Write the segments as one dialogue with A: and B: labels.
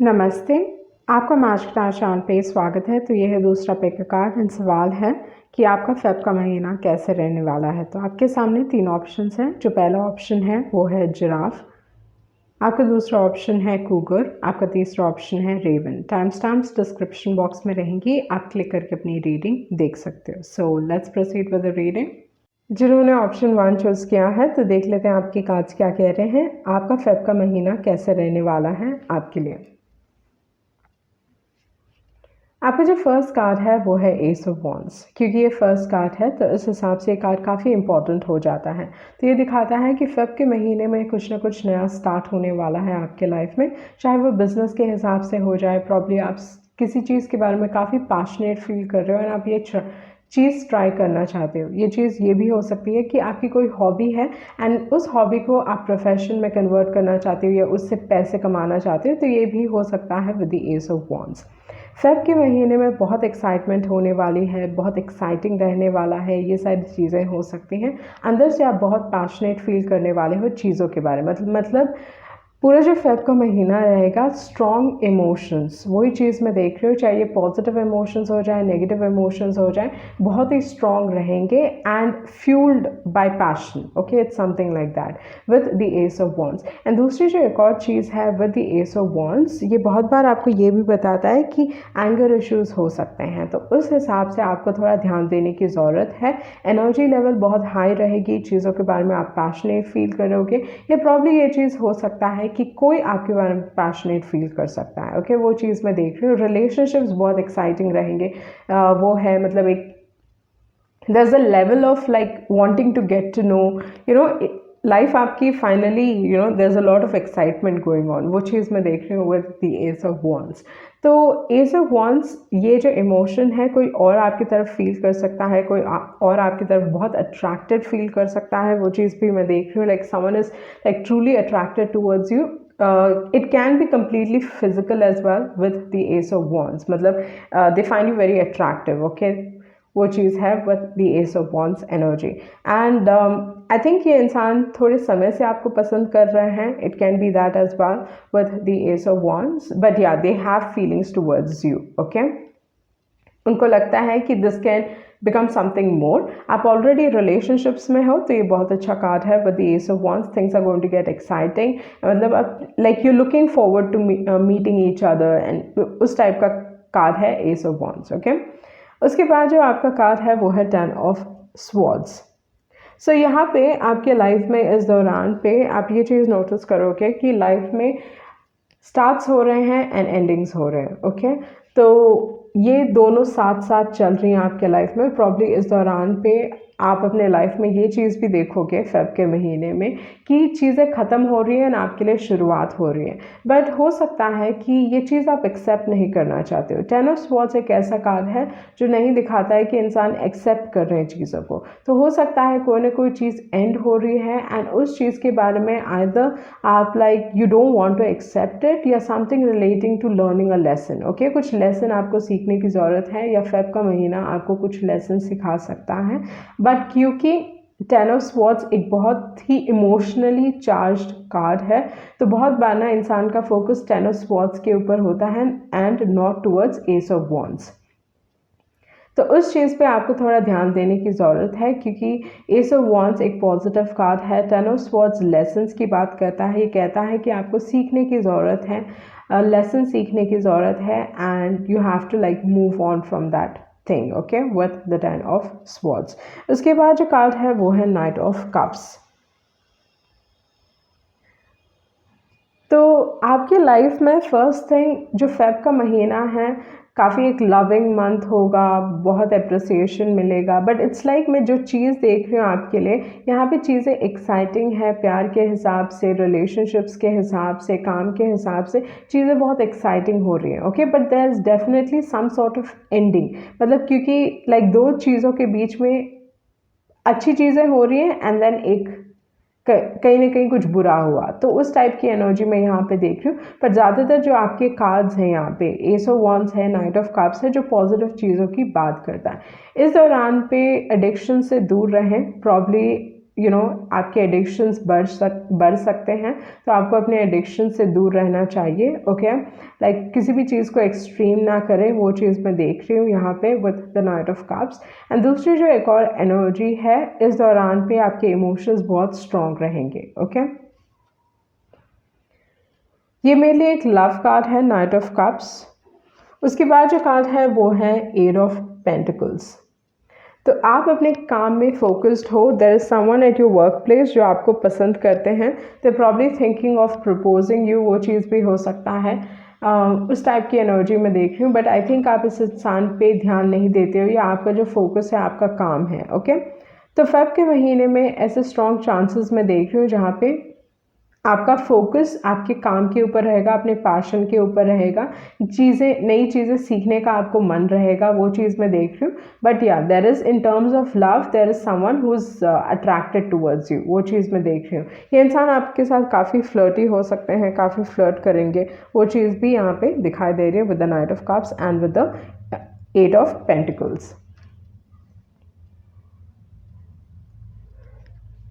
A: नमस्ते, आपका मास्टर आशान पे स्वागत है। तो ये है दूसरा पिक कार्ड एंड सवाल है कि आपका फेब का महीना कैसे रहने वाला है। तो आपके सामने 3 ऑप्शंस हैं। जो पहला ऑप्शन है वो है जिराफ, आपका दूसरा ऑप्शन है कूगर, आपका तीसरा ऑप्शन है raven. Timestamps description box में रहेंगी, आप क्लिक करके अपनी रीडिंग देख सकते हो। So let's proceed with the reading. जिन्होंने ऑप्शन 1 चूज़ किया है तो देख लेते हैं आपकी कार्ड्स क्या कह रहे हैं। आपका फेब का महीना कैसे रहने वाला है आपके लिए। आपका जो फर्स्ट कार्ड है वो है एस ऑफ वॉन्ड्स। क्योंकि ये फर्स्ट कार्ड है तो इस हिसाब से ये कार्ड काफ़ी इंपॉर्टेंट हो जाता है। तो ये दिखाता है कि फेब के महीने में कुछ ना कुछ नया स्टार्ट होने वाला है आपके लाइफ में, चाहे वो बिजनेस के हिसाब से हो जाए। प्रॉब्ली आप किसी चीज़ के बारे में काफ़ी पैशनेट फील कर रहे हो और आप ये चीज़ ट्राई करना चाहते हो। ये चीज़ ये भी हो सकती है कि आपकी कोई हॉबी है एंड उस हॉबी को आप प्रोफेशन में कन्वर्ट करना चाहते हो या उससे पैसे कमाना चाहते हो। तो ये भी हो सकता है with the ace of wands. Feb के महीने में बहुत एक्साइटमेंट होने वाली है, बहुत एक्साइटिंग रहने वाला है। ये सारी चीज़ें हो सकती हैं। अंदर से आप बहुत पैशनेट फील करने वाले हो चीज़ों के बारे में। मतलब पूरा जो फेब का महीना रहेगा स्ट्रॉन्ग इमोशंस, वही चीज़ मैं देख रही हूँ, चाहे ये पॉजिटिव इमोशंस हो जाए नेगेटिव इमोशंस हो जाए, बहुत ही स्ट्रॉन्ग रहेंगे and fuelled bye passion. Okay, it's something like that with the ace of wands. And दूसरी जो एक और चीज़ है with the ace of wands, ये बहुत बार आपको ये भी बताता है कि एंगर इश्यूज हो सकते हैं। तो उस हिसाब से आपको थोड़ा ध्यान देने की ज़रूरत है। एनर्जी लेवल बहुत हाई रहेगी, चीज़ों के बारे में आप पैशनेट फील करोगे, या प्रॉब्ली ये चीज़ हो सकता है कि कोई आपके बारे में पैशनेट फील कर सकता है। ओके, वो चीज़ मैं देख रही हूँ। रिलेशनशिप्स बहुत एक्साइटिंग रहेंगे। वो है मतलब एक there's a level of like wanting to get to know, life आपकी finally there's a lot of excitement going on। वो चीज़ मैं देख रही हूँ with the ace of wands। तो एस ऑफ वॉन्ड्स, ये जो इमोशन है कोई और आपकी तरफ फील कर सकता है, कोई और आपकी तरफ बहुत अट्रैक्टेड फील कर सकता है। वो चीज़ भी मैं देख रही हूँ। Like someone is like truly attracted towards you. It can be completely physical as well with the ace of wands. मतलब they find you very attractive. Okay, वो चीज़ है with the ace of wands energy. And I think ये इंसान थोड़े समय से आपको पसंद कर रहे हैं। It can be that as well with the ace of wands, but या they have feelings towards you. Okay, उनको लगता है कि this can become something more. आप ऑलरेडी रिलेशनशिप्स में हो तो ये बहुत अच्छा कार्ड है with the ace of wands. Things are going to get exciting. मतलब आप like you looking forward to meeting each other and उस टाइप का कार्ड है एस ऑफ वॉन्ड्स। ओके, उसके बाद जो आपका कार्ड है वो है 10 ऑफ स्वॉर्ड्स। सो यहाँ पे आपके लाइफ में इस दौरान पे आप ये चीज़ नोटिस करोगे कि लाइफ में स्टार्ट्स हो रहे हैं एंड एंडिंग्स हो रहे हैं। ओके, तो ये दोनों साथ साथ चल रही हैं आपके लाइफ में। प्रॉब्ली इस दौरान पे आप अपने लाइफ में ये चीज़ भी देखोगे फेब के महीने में कि चीज़ें ख़त्म हो रही हैं और आपके लिए शुरुआत हो रही है। बट हो सकता है कि ये चीज़ आप एक्सेप्ट नहीं करना चाहते हो। 10 ऑफ स्वॉर्ड्स एक ऐसा कार्ड है जो नहीं दिखाता है कि इंसान एक्सेप्ट कर रहे हैं चीज़ों को। तो हो सकता है कोई ना कोई चीज़ एंड हो रही है एंड उस चीज़ के बारे में आइदर आप like you don't want to accept it, या something relating to learning a lesson. Okay, कुछ लेसन आपको सीखने की ज़रूरत है, या फेब का महीना आपको कुछ लेसन सिखा सकता है। बट क्योंकि 10 ऑफ स्वॉर्ड्स एक बहुत ही इमोशनली चार्ज्ड कार्ड है, तो बहुत बार ना इंसान का फोकस 10 ऑफ स्वॉर्ड्स के ऊपर होता है and not towards S of wands. तो उस चीज़ पे आपको थोड़ा ध्यान देने की ज़रूरत है, क्योंकि एस ऑफ वॉन्ड्स एक पॉजिटिव कार्ड है। 10 ऑफ स्वॉर्ड्स लेसन्स की बात करता है। ये कहता है कि आपको सीखने की ज़रूरत है, लेसन सीखने की ज़रूरत है and you have to like move on from that thing. Okay, with the 10 of swords. उसके बाद जो कार्ड है वो है नाइट ऑफ कप्स। तो आपकी लाइफ में फर्स्ट थिंग जो फेब का महीना है काफ़ी एक लविंग मंथ होगा, बहुत अप्रिसिएशन मिलेगा। बट इट्स लाइक मैं जो चीज़ देख रही हूँ आपके लिए यहाँ पे चीज़ें एक्साइटिंग है, प्यार के हिसाब से, रिलेशनशिप्स के हिसाब से, काम के हिसाब से चीज़ें बहुत एक्साइटिंग हो रही हैं। Okay, but there is definitely some sort of ending. मतलब क्योंकि लाइक दो चीज़ों के बीच में अच्छी चीज़ें हो रही हैं एंड देन एक कहीं ना कहीं कुछ बुरा हुआ, तो उस टाइप की एनर्जी मैं यहाँ पे देख रही हूँ। पर ज़्यादातर जो आपके कार्ड्स हैं यहाँ पे एस ऑफ वॉन्ड्स है, नाइट ऑफ कप्स है, जो पॉजिटिव चीज़ों की बात करता है। इस दौरान पे एडिक्शन से दूर रहें। प्रॉब्ली आपके एडिक्शंस बढ़ सकते हैं, तो आपको अपने एडिक्शन से दूर रहना चाहिए। ओके, लाइक किसी भी चीज़ को एक्सट्रीम ना करें, वो चीज़ मैं देख रही हूँ यहाँ पे with the knight of cups. And दूसरी जो एक और एनर्जी है, इस दौरान पे आपके इमोशंस बहुत स्ट्रॉन्ग रहेंगे। ओके, ये मेरे लिए एक लव कार्ड है, नाइट ऑफ कप्स। उसके बाद जो कार्ड है वो है एट ऑफ पेंटिकल्स। तो आप अपने काम में फोकस्ड हो, there is someone at your work place जो आपको पसंद करते हैं, they probably thinking of proposing you, वो चीज़ भी हो सकता है। उस टाइप की एनर्जी में देख रही हूँ, बट आई थिंक आप इस इंसान पे ध्यान नहीं देते हो, या आपका जो फोकस है आपका काम है। ओके, तो फेब के महीने में ऐसे स्ट्रॉन्ग चांसेस मैं देख रही हूँ जहाँ पे आपका फोकस आपके काम के ऊपर रहेगा, अपने पैशन के ऊपर रहेगा, नई चीज़ें सीखने का आपको मन रहेगा, वो चीज़ मैं देख रही हूँ। बट या there is in terms of love there is someone who is attracted towards you, वो चीज़ मैं देख रही हूँ। ये इंसान आपके साथ काफ़ी फ्लर्टी हो सकते हैं, काफ़ी फ्लर्ट करेंगे, वो चीज़ भी यहाँ पे दिखाई दे रही है with the knight of cups and with the eight of pentacles.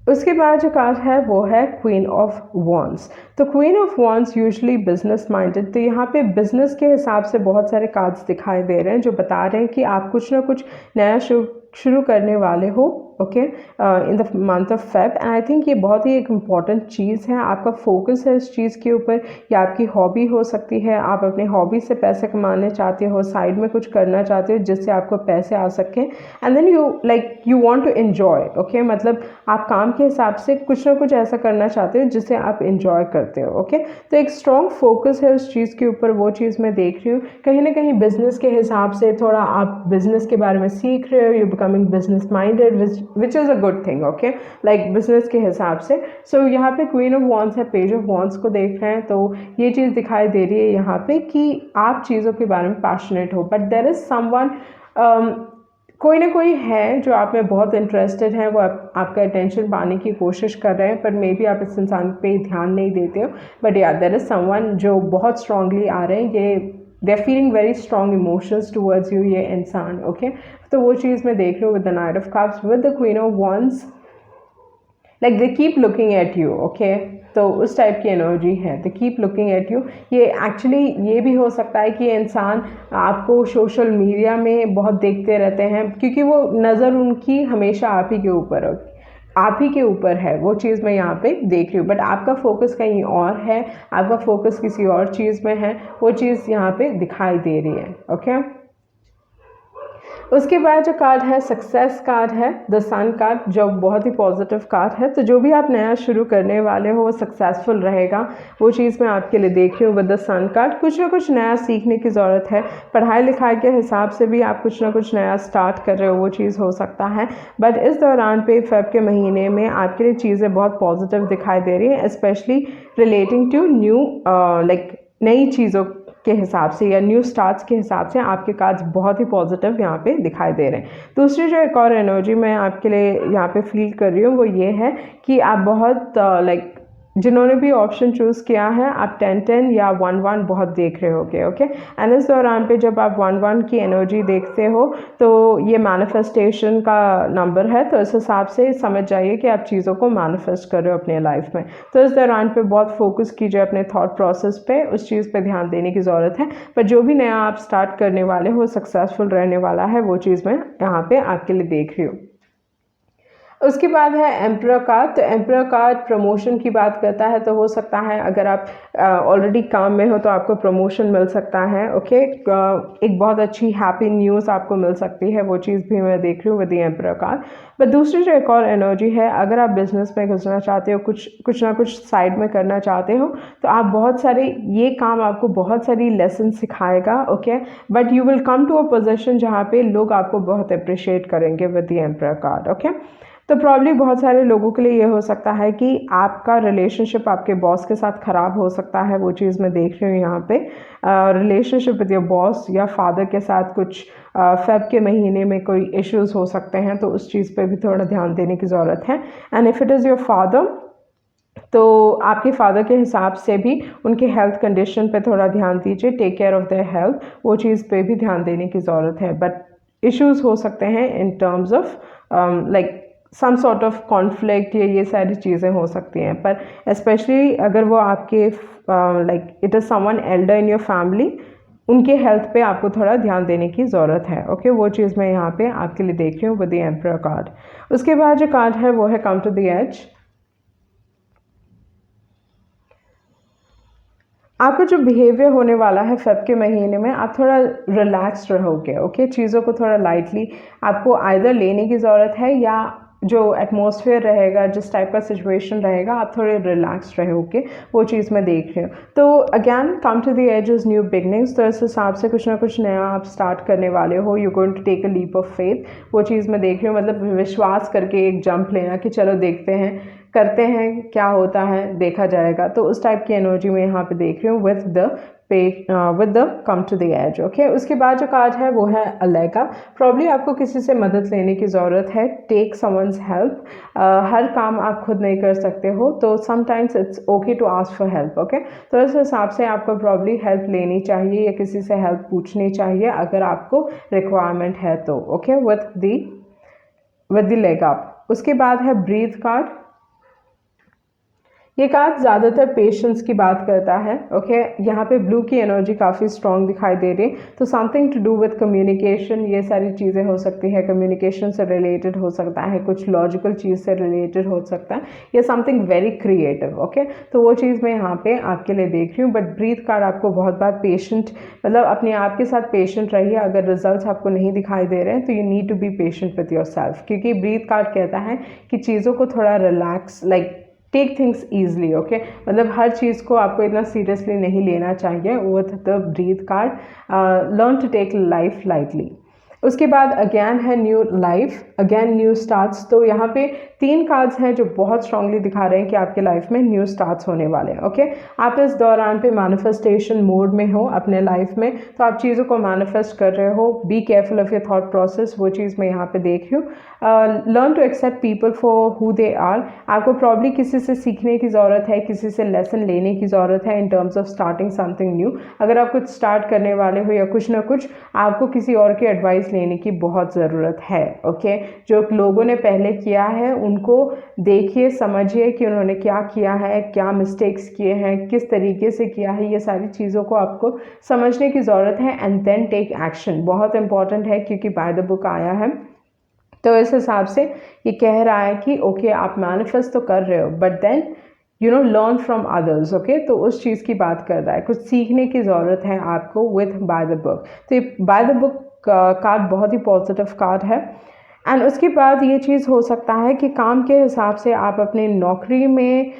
A: उसके बाद जो कार्ड है वो है क्वीन ऑफ वॉन्ड्स। तो queen of wands usually business minded, तो यहाँ पे बिजनेस के हिसाब से बहुत सारे कार्ड्स दिखाई दे रहे हैं जो बता रहे हैं कि आप कुछ ना कुछ नया शुरू करने वाले हो। Okay, in the month of Feb, and I think ये बहुत ही एक इम्पॉर्टेंट चीज़ है। आपका फोकस है इस चीज़ के ऊपर, या आपकी हॉबी हो सकती है, आप अपने हॉबी से पैसे कमाने चाहते हो, साइड में कुछ करना चाहते हो जिससे आपको पैसे आ सकें, and then you want to enjoy. Okay, मतलब आप काम के हिसाब से कुछ ना कुछ ऐसा करना चाहते हो जिससे आप एंजॉय करते हो। ओके, तो एक स्ट्रॉन्ग फोकस है उस चीज़ के ऊपर, वो चीज़ मैं देख रही हूँ। कहीं ना कहीं बिजनेस के हिसाब से थोड़ा आप बिजनेस के बारे में सीख रहे हो, you becoming business minded, which is a good thing. Okay, like business के हिसाब से। सो यहाँ पे क्वीन ऑफ वॉन्ड्स है, पेज ऑफ वॉन्ड्स को देख रहे हैं, तो ये चीज़ दिखाई दे रही है यहाँ पे कि आप चीज़ों के बारे में पैशनेट हो, बट देर इज़ समवन, कोई ना कोई है जो आप में बहुत इंटरेस्टेड है, वो आपका अटेंशन पाने की कोशिश कर रहे हैं, पर मे बी आप इस इंसान पे ध्यान नहीं देते हो। बट या देयर इज़ समवन जो बहुत स्ट्रांगली आ रहे हैं, ये they are feeling very strong emotions towards you, ये इंसान। ओके, तो वो चीज़ मैं देख रही हूँ with the knight of cups, with the queen of wands, like they keep looking at you. Okay, तो उस टाइप की एनर्जी है, they keep looking at you. ये एक्चुअली ये भी हो सकता है कि इंसान आपको सोशल मीडिया में बहुत देखते रहते हैं, क्योंकि वो नज़र उनकी हमेशा आप ही के ऊपर है, वो चीज़ मैं यहाँ पे देख रही हूँ। बट आपका फोकस कहीं और है, आपका फोकस किसी और चीज़ में है, वो चीज़ यहाँ पे दिखाई दे रही है। ओके, उसके बाद जो कार्ड है सक्सेस कार्ड है, द सन कार्ड, जो बहुत ही पॉजिटिव कार्ड है। तो जो भी आप नया शुरू करने वाले हो वो सक्सेसफुल रहेगा, वो चीज़ मैं आपके लिए देख रही हूँ विद द सन कार्ड। कुछ ना कुछ नया सीखने की ज़रूरत है, पढ़ाई लिखाई के हिसाब से भी आप कुछ ना कुछ नया स्टार्ट कर रहे हो, वो चीज़ हो सकता है। बट इस दौरान पे फेब के महीने में आपके लिए चीज़ें बहुत पॉजिटिव दिखाई दे रही हैं, specially relating to new like नई चीज़ों के हिसाब से या न्यू स्टार्ट्स के हिसाब से आपके कार्ड्स बहुत ही पॉजिटिव यहाँ पे दिखाई दे रहे हैं। दूसरी जो एक और एनर्जी मैं आपके लिए यहाँ पे फील कर रही हूँ वो ये है कि आप बहुत लाइक जिन्होंने भी ऑप्शन चूज़ किया है, आप 10-10 या 1-1 बहुत देख रहे होगे। ओके, एंड इस दौरान पे जब आप 1-1 की एनर्जी देखते हो तो ये मैनिफेस्टेशन का नंबर है, तो इस हिसाब से समझ जाइए कि आप चीज़ों को मैनिफेस्ट कर रहे हो अपने लाइफ में। तो इस दौरान पे बहुत फोकस कीजिए अपने थॉट प्रोसेस पे, उस चीज़ पे ध्यान देने की ज़रूरत है। पर जो भी नया आप स्टार्ट करने वाले हो सक्सेसफुल रहने वाला है, वो चीज़ मैं यहाँ पे आपके लिए देख रही हूँ। उसके बाद है एम्परर कार्ड। तो एम्परर कार्ड प्रमोशन की बात करता है, तो हो सकता है अगर आप ऑलरेडी काम में हो तो आपको प्रमोशन मिल सकता है। ओके, एक बहुत अच्छी हैप्पी न्यूज़ आपको मिल सकती है, वो चीज़ भी मैं देख रही हूँ with the emperor card. But दूसरी जो एक और एनर्जी है, अगर आप बिजनेस में घुसना चाहते हो, कुछ ना कुछ साइड में करना चाहते हो, तो आप बहुत सारे ये काम आपको बहुत सारी लेसन सिखाएगा। Okay, but you will come to a position जहाँ पे लोग आपको बहुत अप्रिशिएट करेंगे with the emperor card. Okay, तो प्रॉब्ली बहुत सारे लोगों के लिए ये हो सकता है कि आपका रिलेशनशिप आपके बॉस के साथ ख़राब हो सकता है, वो चीज़ मैं देख रही हूँ यहाँ पे। रिलेशनशिप विद योर बॉस या फादर के साथ कुछ फेब के महीने में कोई इश्यूज हो सकते हैं, तो उस चीज़ पे भी थोड़ा ध्यान देने की ज़रूरत है। And if it is your father, तो आपके फादर के हिसाब से भी उनके हेल्थ कंडीशन पे थोड़ा ध्यान दीजिए, take care of their health, वो चीज़ पे भी ध्यान देने की ज़रूरत है। बट इश्यूज़ हो सकते हैं in terms of like some sort of conflict, ये सारी चीज़ें हो सकती हैं। पर स्पेशली अगर वो आपके like it is someone Elder in your family, उनके हेल्थ पे आपको थोड़ा ध्यान देने की ज़रूरत है। ओके, वो चीज़ मैं यहाँ पे आपके लिए देख रही हूँ विद द एम्परर कार्ड। उसके बाद जो कार्ड है वो है कम टू द एज। आपका जो बिहेवियर होने वाला है फेब के महीने में, आप थोड़ा रिलैक्स्ड रहोगे। ओके, चीज़ों को थोड़ा लाइटली आपको आइदर लेने की ज़रूरत है, या जो एटमॉस्फेयर रहेगा, जिस टाइप का सिचुएशन रहेगा, आप थोड़े रिलैक्स्ड रहोगे, वो चीज़ मैं देख रही हूँ। तो again come to the edge is new beginnings, तो इस हिसाब से कुछ ना कुछ नया आप स्टार्ट करने वाले हो। You going to take a leap of faith, वो चीज़ मैं देख रही हूँ। मतलब विश्वास करके एक जंप लेना कि चलो देखते हैं, करते हैं, क्या होता है देखा जाएगा। तो उस टाइप की एनर्जी में यहाँ पे देख रही हूँ with the come to the edge. Okay, उसके बाद जो कार्ड है वो है अलेगा। प्रॉब्ली आपको किसी से मदद लेने की ज़रूरत है। Take someone's help. हर काम आप खुद नहीं कर सकते हो, तो sometimes it's okay to ask for help. Okay, तो इस हिसाब से आपको प्रॉब्ली हेल्प लेनी चाहिए या किसी से हेल्प पूछनी चाहिए अगर आपको रिक्वायरमेंट है तो। Okay, with the leg up. उसके बाद है ब्रीथ कार्ड। ये कार्ड ज़्यादातर पेशेंस की बात करता है। ओके, यहाँ पे ब्लू की एनर्जी काफ़ी स्ट्रॉन्ग दिखाई दे रही है, तो something to do with communication, ये सारी चीज़ें हो सकती है। कम्युनिकेशन से रिलेटेड हो सकता है, कुछ लॉजिकल चीज़ से रिलेटेड हो सकता है, या समथिंग वेरी क्रिएटिव। ओके, तो वो चीज़ मैं यहाँ पे आपके लिए देख रही हूँ। बट ब्रीथ कार्ड आपको बहुत बार पेशेंट, मतलब अपने आप के साथ पेशेंट रहिए। अगर रिजल्ट आपको नहीं दिखाई दे रहे हैं तो you need to be patient with your self, क्योंकि ब्रीथ कार्ड कहता है कि चीज़ों को थोड़ा relax, like take things easily. Okay, मतलब हर चीज़ को आपको इतना सीरियसली नहीं लेना चाहिए। With the breath card, learn to take life lightly. उसके बाद अगेन है new life, again new starts. तो यहाँ पे 3 कार्ड्स हैं जो बहुत स्ट्रांगली दिखा रहे हैं कि आपके लाइफ में न्यू स्टार्ट्स होने वाले हैं। ओके, आप इस दौरान पे मैनिफेस्टेशन मोड में हो अपने लाइफ में, तो आप चीज़ों को मैनिफेस्ट कर रहे हो। Be careful of your thought process, वो चीज़ मैं यहाँ पे देख रही हूँ। Learn to accept people for who they are. आपको प्रॉब्ली किसी से सीखने की ज़रूरत है, किसी से लेसन लेने की ज़रूरत है इन terms of starting something new. अगर आप कुछ स्टार्ट करने वाले हो या कुछ ना कुछ, आपको किसी और की एडवाइस लेने की बहुत ज़रूरत है। ओके, जो लोगों ने पहले किया है उनको देखिए, समझिए कि उन्होंने क्या किया है, क्या मिस्टेक्स किए हैं, किस तरीके से किया है, ये सारी चीज़ों को आपको समझने की ज़रूरत है। एंड देन टेक एक्शन, बहुत इंपॉर्टेंट है, क्योंकि बाय द बुक आया है। तो इस हिसाब से ये कह रहा है कि ओके, आप मैनिफेस्ट तो कर रहे हो, but then learn from others. Okay, तो उस चीज़ की बात कर रहा है, कुछ सीखने की ज़रूरत है आपको विथ बाय द बुक। तो ये बाय द बुक कार्ड बहुत ही पॉजिटिव कार्ड है। एंड उसके बाद ये चीज़ हो सकता है कि काम के हिसाब से आप अपनी नौकरी में,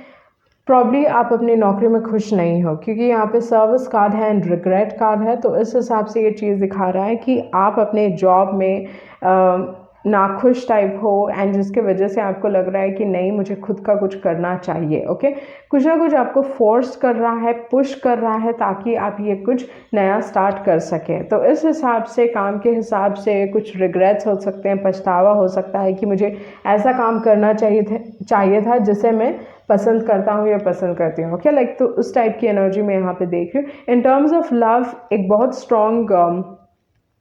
A: प्रॉब्ली आप अपनी नौकरी में खुश नहीं हो, क्योंकि यहाँ पे सर्विस कार्ड है एंड रिग्रेट कार्ड है। तो इस हिसाब से ये चीज़ दिखा रहा है कि आप अपने जॉब में नाखुश टाइप हो, एंड जिसके वजह से आपको लग रहा है कि नहीं, मुझे खुद का कुछ करना चाहिए। ओके, कुछ ना कुछ आपको फोर्स कर रहा है, पुश कर रहा है, ताकि आप ये कुछ नया स्टार्ट कर सकें। तो इस हिसाब से, काम के हिसाब से कुछ रिग्रेट्स हो सकते हैं, पछतावा हो सकता है कि मुझे ऐसा काम करना चाहिए था जिसे मैं पसंद करता हूँ या पसंद करती हूँ। ओके, लाइक तो उस टाइप की एनर्जी मैं यहाँ पे देख रही हूँ। इन टर्म्स ऑफ लव, एक बहुत स्ट्रॉन्ग,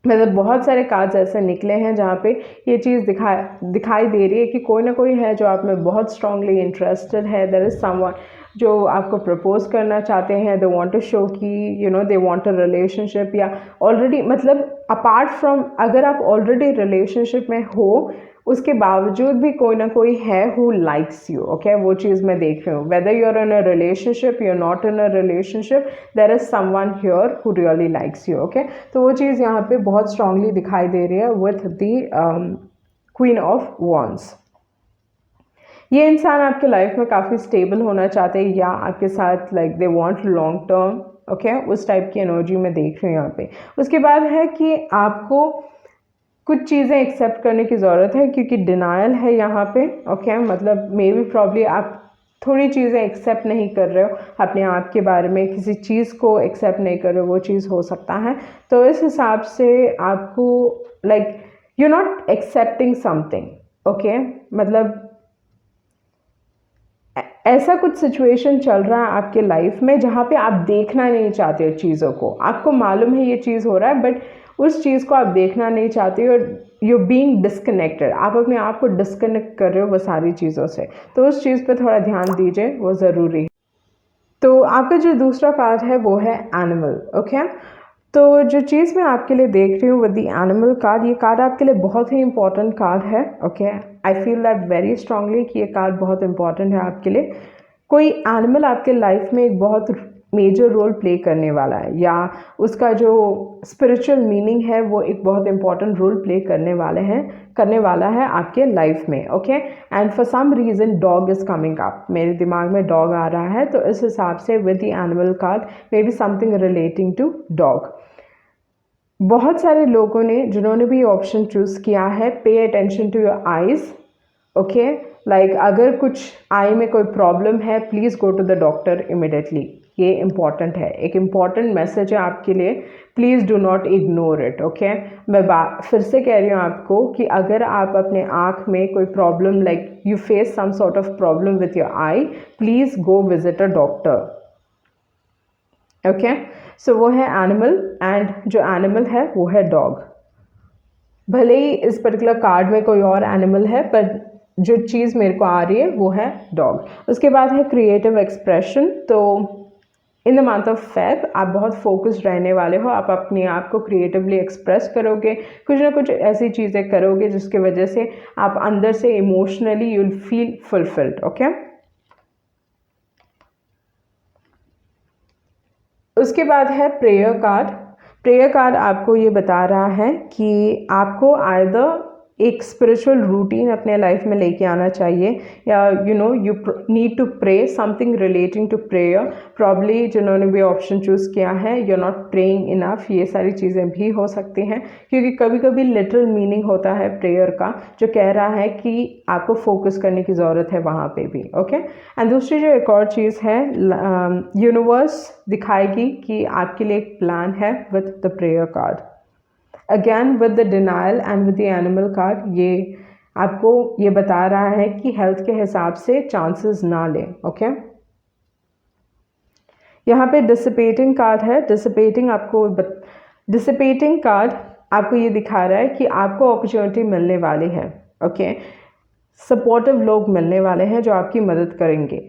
A: मतलब बहुत सारे कार्ड्स ऐसे निकले हैं जहाँ पे ये चीज़ दिखाई दे रही है कि कोई ना कोई है जो आप में बहुत स्ट्रांगली इंटरेस्टेड है। देयर इज़ समवन जो आपको प्रपोज करना चाहते हैं। दे वांट टू शो कि दे वांट अ रिलेशनशिप, या ऑलरेडी, मतलब अपार्ट फ्रॉम, अगर आप ऑलरेडी रिलेशनशिप में हो, उसके बावजूद भी कोई ना कोई है हु लाइक्स यू। ओके, वो चीज़ मैं देख रही हूँ। Whether you are in a relationship, you are not in a relationship, there is someone here who really likes you. Okay, तो वो चीज़ यहाँ पे बहुत स्ट्रांगली दिखाई दे रही है with the queen of wands. ये इंसान आपके लाइफ में काफ़ी स्टेबल होना चाहते हैं, या आपके साथ like they want long term. Okay, उस टाइप की एनर्जी में देख रही हूँ यहाँ पे। उसके बाद है कि आपको कुछ चीज़ें एक्सेप्ट करने की ज़रूरत है, क्योंकि डिनायल है यहाँ पे। ओके, मतलब मे बी प्रॉब्ली आप थोड़ी चीज़ें एक्सेप्ट नहीं कर रहे हो अपने आप के बारे में, किसी चीज़ को एक्सेप्ट नहीं कर रहे हो, वो चीज़ हो सकता है। तो इस हिसाब से आपको, like, you not accepting something. Okay, मतलब ऐसा कुछ सिचुएशन चल रहा है आपके लाइफ में जहाँ पे आप देखना नहीं चाहते हो चीज़ों को। आपको मालूम है ये चीज़ हो रहा है, बट उस चीज़ को आप देखना नहीं चाहते हो, यू बीइंग डिस्कनेक्टेड, आप अपने आप को डिस्कनेक्ट कर रहे हो वो सारी चीज़ों से। तो उस चीज़ पे थोड़ा ध्यान दीजिए, वो ज़रूरी है। तो आपका जो दूसरा कार्ड है वो है एनिमल। ओके, तो जो चीज़ मैं आपके लिए देख रही हूँ विद द एनिमल कार्ड, ये कार्ड आपके लिए बहुत ही इंपॉर्टेंट कार्ड है। Okay, I feel that very strongly कि ये कार्ड बहुत इंपॉर्टेंट है आपके लिए। कोई एनिमल आपके लाइफ में एक बहुत मेजर रोल प्ले करने वाला है, या उसका जो स्पिरिचुअल मीनिंग है वो एक बहुत इंपॉर्टेंट रोल प्ले करने वाला है आपके लाइफ में। Okay, and for some reason dog is coming up, मेरे दिमाग में डॉग आ रहा है, तो इस हिसाब से with the animal card may be something relating to dog. बहुत सारे लोगों ने जिन्होंने भी ऑप्शन चूज़ किया है, pay attention to your eyes. Okay, like अगर कुछ आई में कोई प्रॉब्लम है, please go to the doctor immediately. ये इम्पॉर्टेंट है, एक इम्पॉर्टेंट मैसेज है आपके लिए, please do not ignore it. Okay, मैं फिर से कह रही हूँ आपको कि अगर आप अपने आँख में कोई problem, like you face some sort of problem with your eye, please go visit a doctor. Okay, so वो है एनिमल, एंड जो एनिमल है वो है डॉग। भले ही इस पर्टिकुलर कार्ड में कोई और एनिमल है, पर जो चीज़ मेरे को आ रही है वो है डॉग। उसके बाद है क्रिएटिव एक्सप्रेशन। तो in the month of Feb आप बहुत फोकस्ड रहने वाले हो, आप अपने आप को क्रिएटिवली एक्सप्रेस करोगे, कुछ ना कुछ ऐसी चीज़ें करोगे जिसकी वजह से आप अंदर से emotionally you will feel fulfilled. Okay, उसके बाद है प्रेयर कार्ड। प्रेयर कार्ड आपको ये बता रहा है कि आपको आइदर एक स्पिरिचुअल रूटीन अपने लाइफ में लेके आना चाहिए, या you need to pray something relating to prayer. Probably जिन्होंने भी ऑप्शन चूज़ किया है, you are not praying enough, ये सारी चीज़ें भी हो सकती हैं, क्योंकि कभी कभी लिटिल मीनिंग होता है प्रेयर का, जो कह रहा है कि आपको फोकस करने की ज़रूरत है वहाँ पे भी। ओके, एंड दूसरी जो एक और चीज़ है, यूनिवर्स दिखाएगी कि आपके लिए एक प्लान है with the prayer card. Again with the denial and with the animal card, ये आपको ये बता रहा है कि हेल्थ के हिसाब से चांसेस ना लें। ओके, यहाँ पे डिसिपेटिंग कार्ड है। डिसिपेटिंग कार्ड आपको ये दिखा रहा है कि आपको अपॉर्चुनिटी मिलने वाली है। ओके, सपोर्टिव लोग मिलने वाले हैं जो आपकी मदद करेंगे,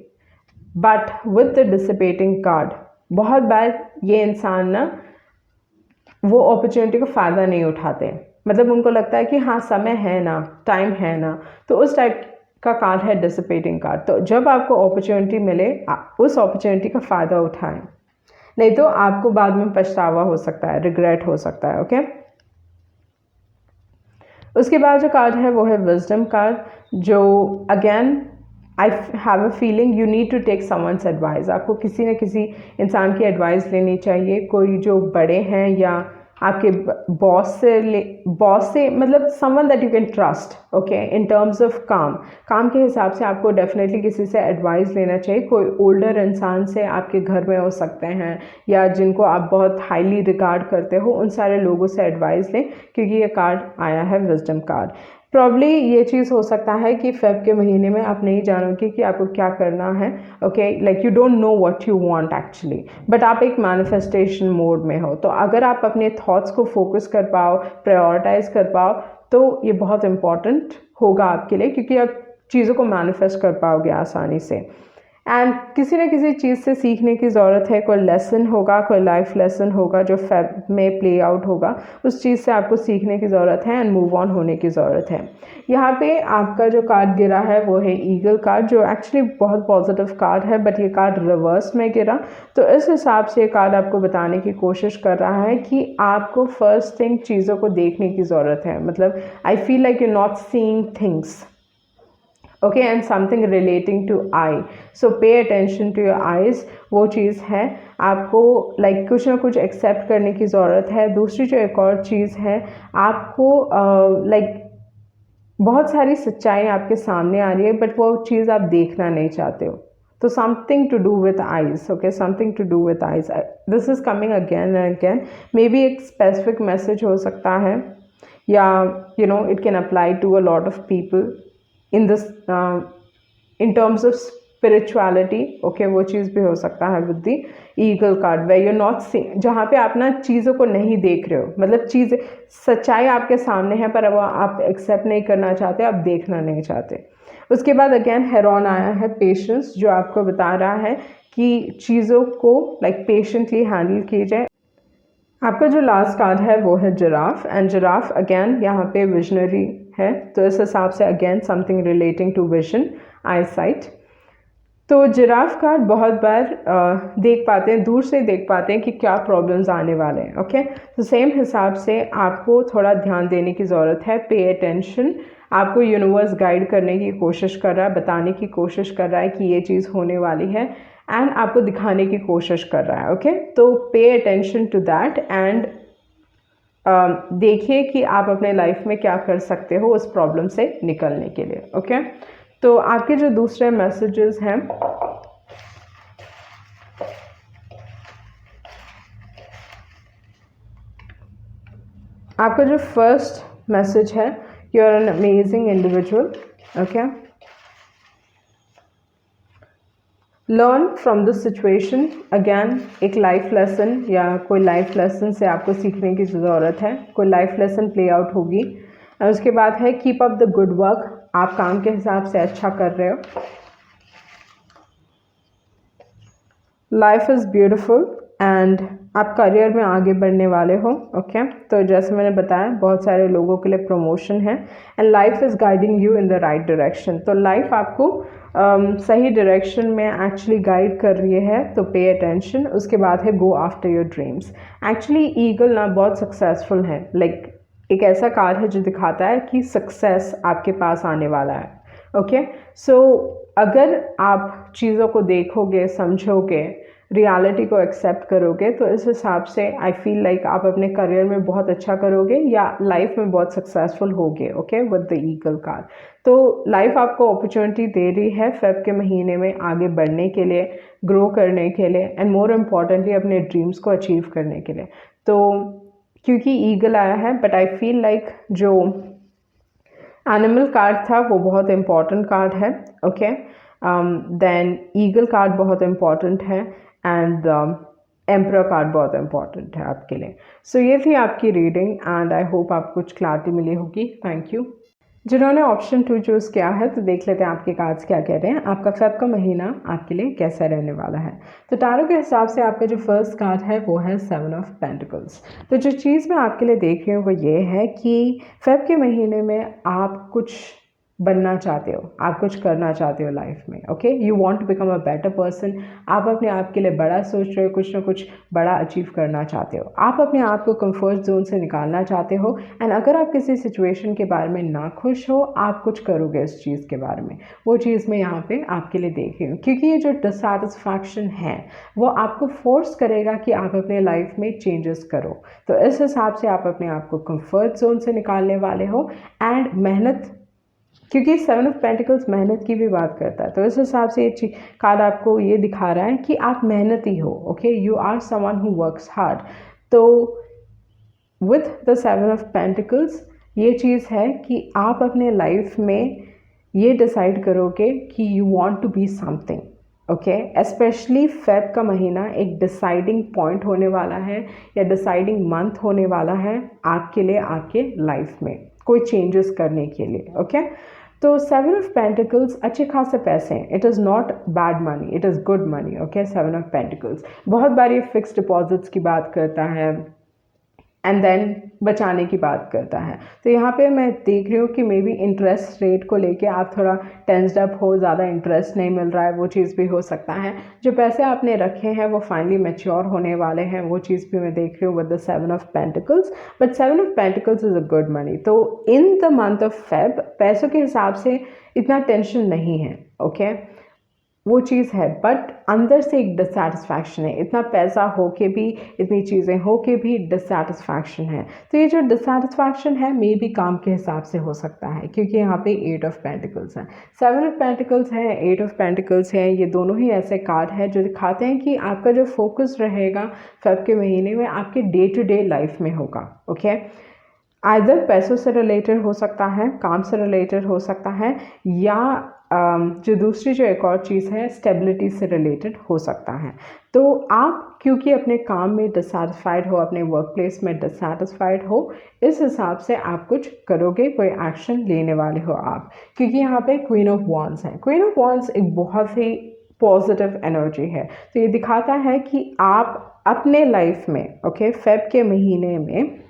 A: but with the dissipating card बहुत बार ये इंसान ना वो अपॉर्चुनिटी का फ़ायदा नहीं उठाते, मतलब उनको लगता है कि हाँ समय है ना, टाइम है ना, तो उस टाइप का कार्ड है डिसिपेटिंग कार्ड। तो जब आपको अपॉर्चुनिटी मिले, उस अपॉर्चुनिटी का फ़ायदा उठाएं, नहीं तो आपको बाद में पछतावा हो सकता है, रिग्रेट हो सकता है। ओके, उसके बाद जो कार्ड है वो है विजडम कार्ड, जो again I have a feeling you need to take someone's advice. आपको किसी न किसी इंसान की एडवाइस लेनी चाहिए, कोई जो बड़े हैं या आपके बॉस से मतलब someone that you can trust. Okay, in terms of काम के हिसाब से आपको डेफिनेटली किसी से एडवाइस लेना चाहिए। कोई ओल्डर इंसान से आपके घर में हो सकते हैं, या जिनको आप बहुत हाईली रिगार्ड करते हो, उन सारे लोगों से एडवाइस लें, क्योंकि ये कार्ड आया है विजडम कार्ड। प्रॉब्ली ये चीज़ हो सकता है कि फेब के महीने में आप नहीं जानोगे कि आपको क्या करना है। Okay, like you don't know what you want actually, but आप एक मैनिफेस्टेशन मोड में हो। तो अगर आप अपने थॉट्स को फोकस कर पाओ, प्रायोरिटाइज कर पाओ, तो ये बहुत इंपॉर्टेंट होगा आपके लिए, क्योंकि आप चीज़ों को मैनिफेस्ट कर पाओगे आसानी से। एंड किसी न किसी चीज़ से सीखने की ज़रूरत है, कोई लेसन होगा, कोई लाइफ लेसन होगा जो फेब में प्ले आउट होगा, उस चीज़ से आपको सीखने की ज़रूरत है एंड मूव ऑन होने की ज़रूरत है। यहाँ पे आपका जो कार्ड गिरा है वो है ईगल कार्ड, जो एक्चुअली बहुत पॉजिटिव कार्ड है, बट ये कार्ड रिवर्स में गिरा। तो इस हिसाब से ये कार्ड आपको बताने की कोशिश कर रहा है कि आपको फर्स्ट थिंग चीज़ों को देखने की ज़रूरत है, मतलब I feel like you not seeing things. Okay, and something relating to eye, so pay attention to your eyes. वो चीज़ है, आपको लाइक कुछ ना कुछ एक्सेप्ट करने की ज़रूरत है। दूसरी जो एक और चीज़ है, आपको लाइक बहुत सारी सच्चाई आपके सामने आ रही है, बट वो चीज़ आप देखना नहीं चाहते हो। तो something to do with eyes. Okay, something to do with eyes, this is coming again and again. Maybe एक स्पेसिफिक मैसेज हो सकता है, या it can apply to a lot of people in this in terms of spirituality, okay, वो चीज़ भी हो सकता है with the eagle card, way you not see, जहाँ पे आप ना चीज़ों को नहीं देख रहे हो, मतलब चीज़ सच्चाई आपके सामने है पर वो आप एक्सेप्ट नहीं करना चाहते, आप देखना नहीं चाहते। उसके बाद अगेन हेरॉन आया है, पेशेंस, जो आपको बता रहा है कि चीज़ों को लाइक पेशेंटली हैंडल की जाए। आपका जो लास्ट कार्ड है वो है जिराफ, एंड जिराफ अगेन यहाँ पे विजनरी है, तो इस हिसाब से again something relating to vision, eye sight. तो जिराफ कार्ड बहुत बार देख पाते हैं, दूर से देख पाते हैं कि क्या प्रॉब्लम्स आने वाले हैं, ओके। तो सेम हिसाब से आपको थोड़ा ध्यान देने की ज़रूरत है, पे अटेंशन। आपको यूनिवर्स गाइड करने की कोशिश कर रहा है, बताने की कोशिश कर रहा है कि ये चीज़ होने वाली है, एंड आपको दिखाने की कोशिश कर रहा है, ओके। तो pay attention to that and देखिए कि आप अपने लाइफ में क्या कर सकते हो उस प्रॉब्लम से निकलने के लिए, ओके। तो आपके जो दूसरे मैसेजेस हैं, आपका जो फर्स्ट मैसेज है, you are an amazing individual, okay. Learn from this situation, again एक लाइफ लेसन या कोई लाइफ लेसन से आपको सीखने की ज़रूरत है, कोई लाइफ लेसन प्ले आउट होगी। और उसके बाद है keep up the good work, आप काम के हिसाब से अच्छा कर रहे हो। लाइफ इज़ ब्यूटिफुल एंड आप करियर में आगे बढ़ने वाले हो, ओके। तो जैसे मैंने बताया बहुत सारे लोगों के लिए प्रमोशन है, and life is guiding you in the right direction. तो लाइफ आपको सही डायरेक्शन में एक्चुअली गाइड कर रही है, तो पे अटेंशन। उसके बाद है go after your dreams. Actually eagle ना बहुत सक्सेसफुल है, लाइक एक ऐसा कार्ड है जो दिखाता है कि सक्सेस आपके पास आने वाला है, ओके। सो अगर आप चीज़ों को देखोगे, समझोगे, रियलिटी को एक्सेप्ट करोगे, तो इस हिसाब से आई फील लाइक आप अपने करियर में बहुत अच्छा करोगे या लाइफ में बहुत सक्सेसफुल होगे, okay, with the eagle card. तो लाइफ आपको अपॉर्चुनिटी दे रही है फेब के महीने में आगे बढ़ने के लिए, ग्रो करने के लिए, एंड मोर इम्पॉर्टेंटली अपने ड्रीम्स को अचीव करने के लिए। तो क्योंकि ईगल आया है, बट आई फील लाइक जो एनिमल कार्ड था वो बहुत इम्पॉर्टेंट कार्ड है, ओके। देन ईगल कार्ड बहुत इम्पॉर्टेंट है, एंड एम्परर कार्ड बहुत इम्पॉर्टेंट है आपके लिए। सो ये थी आपकी रीडिंग, एंड आई होप आपको कुछ क्लैरिटी मिली होगी। Thank you. जिन्होंने ऑप्शन 2 चूज़ किया है, तो देख लेते हैं आपके कार्ड्स क्या कह रहे हैं, आपका फेब का महीना आपके लिए कैसा रहने वाला है। तो टारो के हिसाब से आपका जो फर्स्ट कार्ड है वो है 7 ऑफ पेंटिकल्स। तो जो चीज़ मैं आपके लिए देख रही हूँ वो ये है कि फेब के महीने में आप कुछ बनना चाहते हो, आप कुछ करना चाहते हो लाइफ में, okay. You want to become a better person. आप अपने आप के लिए बड़ा सोच रहे हो, कुछ ना कुछ बड़ा अचीव करना चाहते हो, आप अपने आप को कंफर्ट जोन से निकालना चाहते हो, एंड अगर आप किसी सिचुएशन के बारे में ना खुश हो, आप कुछ करोगे इस चीज़ के बारे में। वो चीज़ मैं यहाँ पे आपके लिए देख रही हूँ, क्योंकि ये जो डिससैटिस्फैक्शन है वो आपको फोर्स करेगा कि आप अपने लाइफ में चेंजेस करो। तो इस हिसाब से आप अपने आप को कंफर्ट जोन से निकालने वाले हो, एंड मेहनत, क्योंकि 7 ऑफ पेंटिकल्स मेहनत की भी बात करता है, तो इस हिसाब से ये कार्ड आपको ये दिखा रहा है कि आप मेहनती हो, okay, you are someone who works hard. तो विथ द 7 ऑफ पेंटिकल्स ये चीज़ है कि आप अपने लाइफ में ये डिसाइड करोगे कि you want to be something, okay. Specially Feb का महीना एक डिसाइडिंग पॉइंट होने वाला है, या डिसाइडिंग मंथ होने वाला है आपके लिए, आपके लाइफ में कोई चेंजेस करने के लिए, ओके। तो 7 ऑफ पेंटिकल्स अच्छे खासे पैसे हैं, it is not bad money, it is good money, okay. 7 of pentacles बहुत बार ये फिक्स डिपॉजिट्स की बात करता है, एंड देन बचाने की बात करता है। तो यहाँ पे मैं देख रही हूँ कि मे बी इंटरेस्ट रेट को लेके आप थोड़ा टेंस्ड अप हो, ज़्यादा इंटरेस्ट नहीं मिल रहा है, वो चीज़ भी हो सकता है। जो पैसे आपने रखे हैं वो फाइनली मैच्योर होने वाले हैं, वो चीज़ भी मैं देख रही हूँ with the 7 of pentacles. But 7 of pentacles is a good money. तो in the month of feb पैसों के हिसाब से इतना टेंशन नहीं है, ओके, वो चीज़ है, बट अंदर से एक डिससैटिस्फैक्शन है, इतना पैसा हो के भी, इतनी चीज़ें हो के भी डिससैटिस्फैक्शन है। तो ये जो डिससैटिस्फैक्शन है मे भी काम के हिसाब से हो सकता है, क्योंकि यहाँ पे 8 ऑफ पेंटिकल्स है, 7 ऑफ पेंटिकल्स है, 8 ऑफ पेंटिकल्स है, ये दोनों ही ऐसे कार्ड हैं जो दिखाते हैं कि आपका जो फोकस रहेगा फेब के महीने में आपके डे टू डे लाइफ में होगा, ओके। आइदर पैसों से रिलेटेड हो सकता है, काम से रिलेटेड हो सकता है, या जो दूसरी जो एक और चीज़ है स्टेबिलिटी से रिलेटेड हो सकता है। तो आप क्योंकि अपने काम में डिससैटिस्फाइड हो, अपने वर्क प्लेस में डिससैटिस्फाइड हो, इस हिसाब से आप कुछ करोगे, कोई एक्शन लेने वाले हो आप, क्योंकि यहाँ पे क्वीन ऑफ वॉन्ड्स है। क्वीन ऑफ वॉन्ड्स एक बहुत ही पॉजिटिव एनर्जी है। तो ये दिखाता है कि आप अपने लाइफ में फेब के महीने में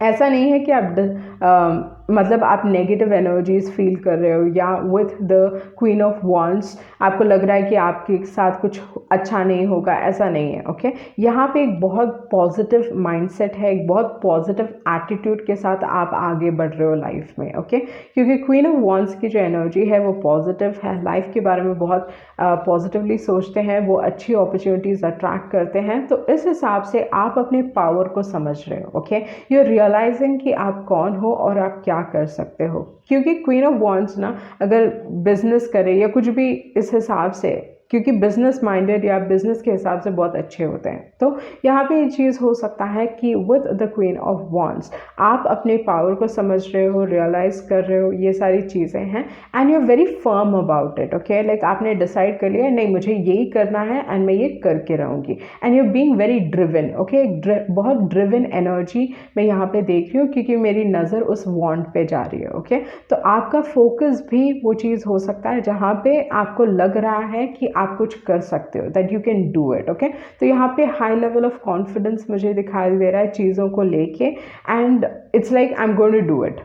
A: ऐसा नहीं है कि आप मतलब आप नेगेटिव एनर्जीज फील कर रहे हो, या with the queen of wands आपको लग रहा है कि आपके साथ कुछ अच्छा नहीं होगा, ऐसा नहीं है। ओके, यहाँ पे एक बहुत पॉजिटिव माइंडसेट है, एक बहुत पॉजिटिव एटीट्यूड के साथ आप आगे बढ़ रहे हो लाइफ में। ओके, क्योंकि क्वीन ऑफ वॉन्ड्स की जो एनर्जी है वो पॉजिटिव है, लाइफ के बारे में बहुत पॉजिटिवली सोचते हैं, वो अच्छी अपॉर्चुनिटीज़ अट्रैक्ट करते हैं। तो इस हिसाब से आप अपने पावर को समझ रहे हो। ओके, यू रियलाइजिंग कि आप कौन हो और आप क्या कर सकते हो। क्योंकि क्वीन ऑफ वॉन्ड्स ना अगर बिजनेस करे या कुछ भी इस हिसाब से, क्योंकि बिजनेस माइंडेड या बिजनेस के हिसाब से बहुत अच्छे होते हैं, तो यहाँ पे ये चीज़ हो सकता है कि with the queen of wands आप अपने पावर को समझ रहे हो, रियलाइज कर रहे हो, ये सारी चीज़ें हैं, and you are very firm about it. Okay, like आपने डिसाइड कर लिया नहीं मुझे यही करना है एंड मैं ये करके रहूँगी, and you are being very driven. Okay, बहुत ड्रिवन एनर्जी मैं यहाँ पे देख रही हूँ, क्योंकि मेरी नज़र उस वॉन्ड पे जा रही है। ओके, तो आपका फोकस भी वो चीज़ हो सकता है जहाँ पे आपको लग रहा है कि आप कुछ कर सकते हो, that you can do it. Okay, तो यहाँ पे हाई लेवल ऑफ कॉन्फिडेंस मुझे दिखाई दे रहा है चीज़ों को लेके, and it's like I am going to do it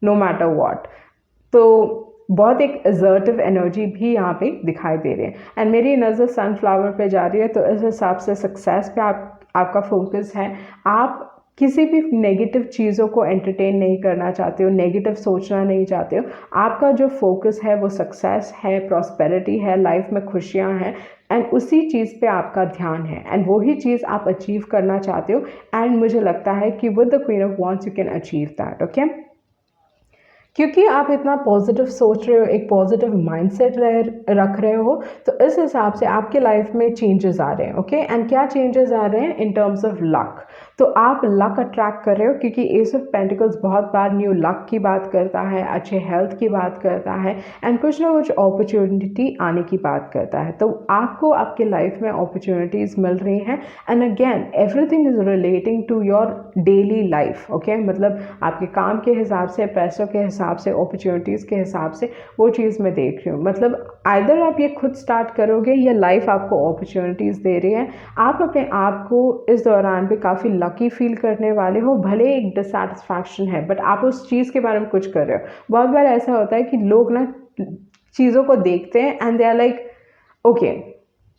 A: no matter what. तो बहुत एक असर्टिव एनर्जी भी यहाँ पे दिखाई दे रही है, एंड मेरी नज़र सनफ्लावर पे जा रही है। तो इस हिसाब से सक्सेस पे आपका फोकस है। आप किसी भी नेगेटिव चीज़ों को एंटरटेन नहीं करना चाहते हो, नेगेटिव सोचना नहीं चाहते हो। आपका जो फोकस है वो सक्सेस है, प्रॉस्पेरिटी है, लाइफ में खुशियाँ हैं, एंड उसी चीज़ पे आपका ध्यान है, एंड वही चीज़ आप अचीव करना चाहते हो। एंड मुझे लगता है कि with the queen of wands you can achieve that. Okay, क्योंकि आप इतना पॉजिटिव सोच रहे हो, एक पॉजिटिव माइंडसेट रख रहे हो, तो इस हिसाब से आपके लाइफ में चेंजेस आ रहे हैं। ओके, एंड क्या चेंजेस आ रहे हैं इन टर्म्स ऑफ लक। तो आप लक अट्रैक्ट कर रहे हो, क्योंकि एस ऑफ पेंटिकल्स बहुत बार न्यू लक की बात करता है, अच्छे हेल्थ की बात करता है, एंड कुछ ना कुछ अपॉर्चुनिटी आने की बात करता है। तो आपको आपके लाइफ में अपॉर्चुनिटीज़ मिल रही हैं, and again everything is relating to your daily life. Okay, मतलब आपके काम के हिसाब से, पैसों के हिसाब से, अपॉर्चुनिटीज़ के हिसाब से, वो चीज़ मैं देख रही हूँ। मतलब आइदर आप ये खुद स्टार्ट करोगे या लाइफ आपको अपॉर्चुनिटीज़ दे रही है। आप अपने आप को इस दौरान भी काफ़ी लकी फील करने वाले हो। भले एक डिससैटिस्फैक्शन है, बट आप उस चीज़ के बारे में कुछ कर रहे हो। बहुत बार ऐसा होता है कि लोग ना चीज़ों को देखते हैं and they are like okay,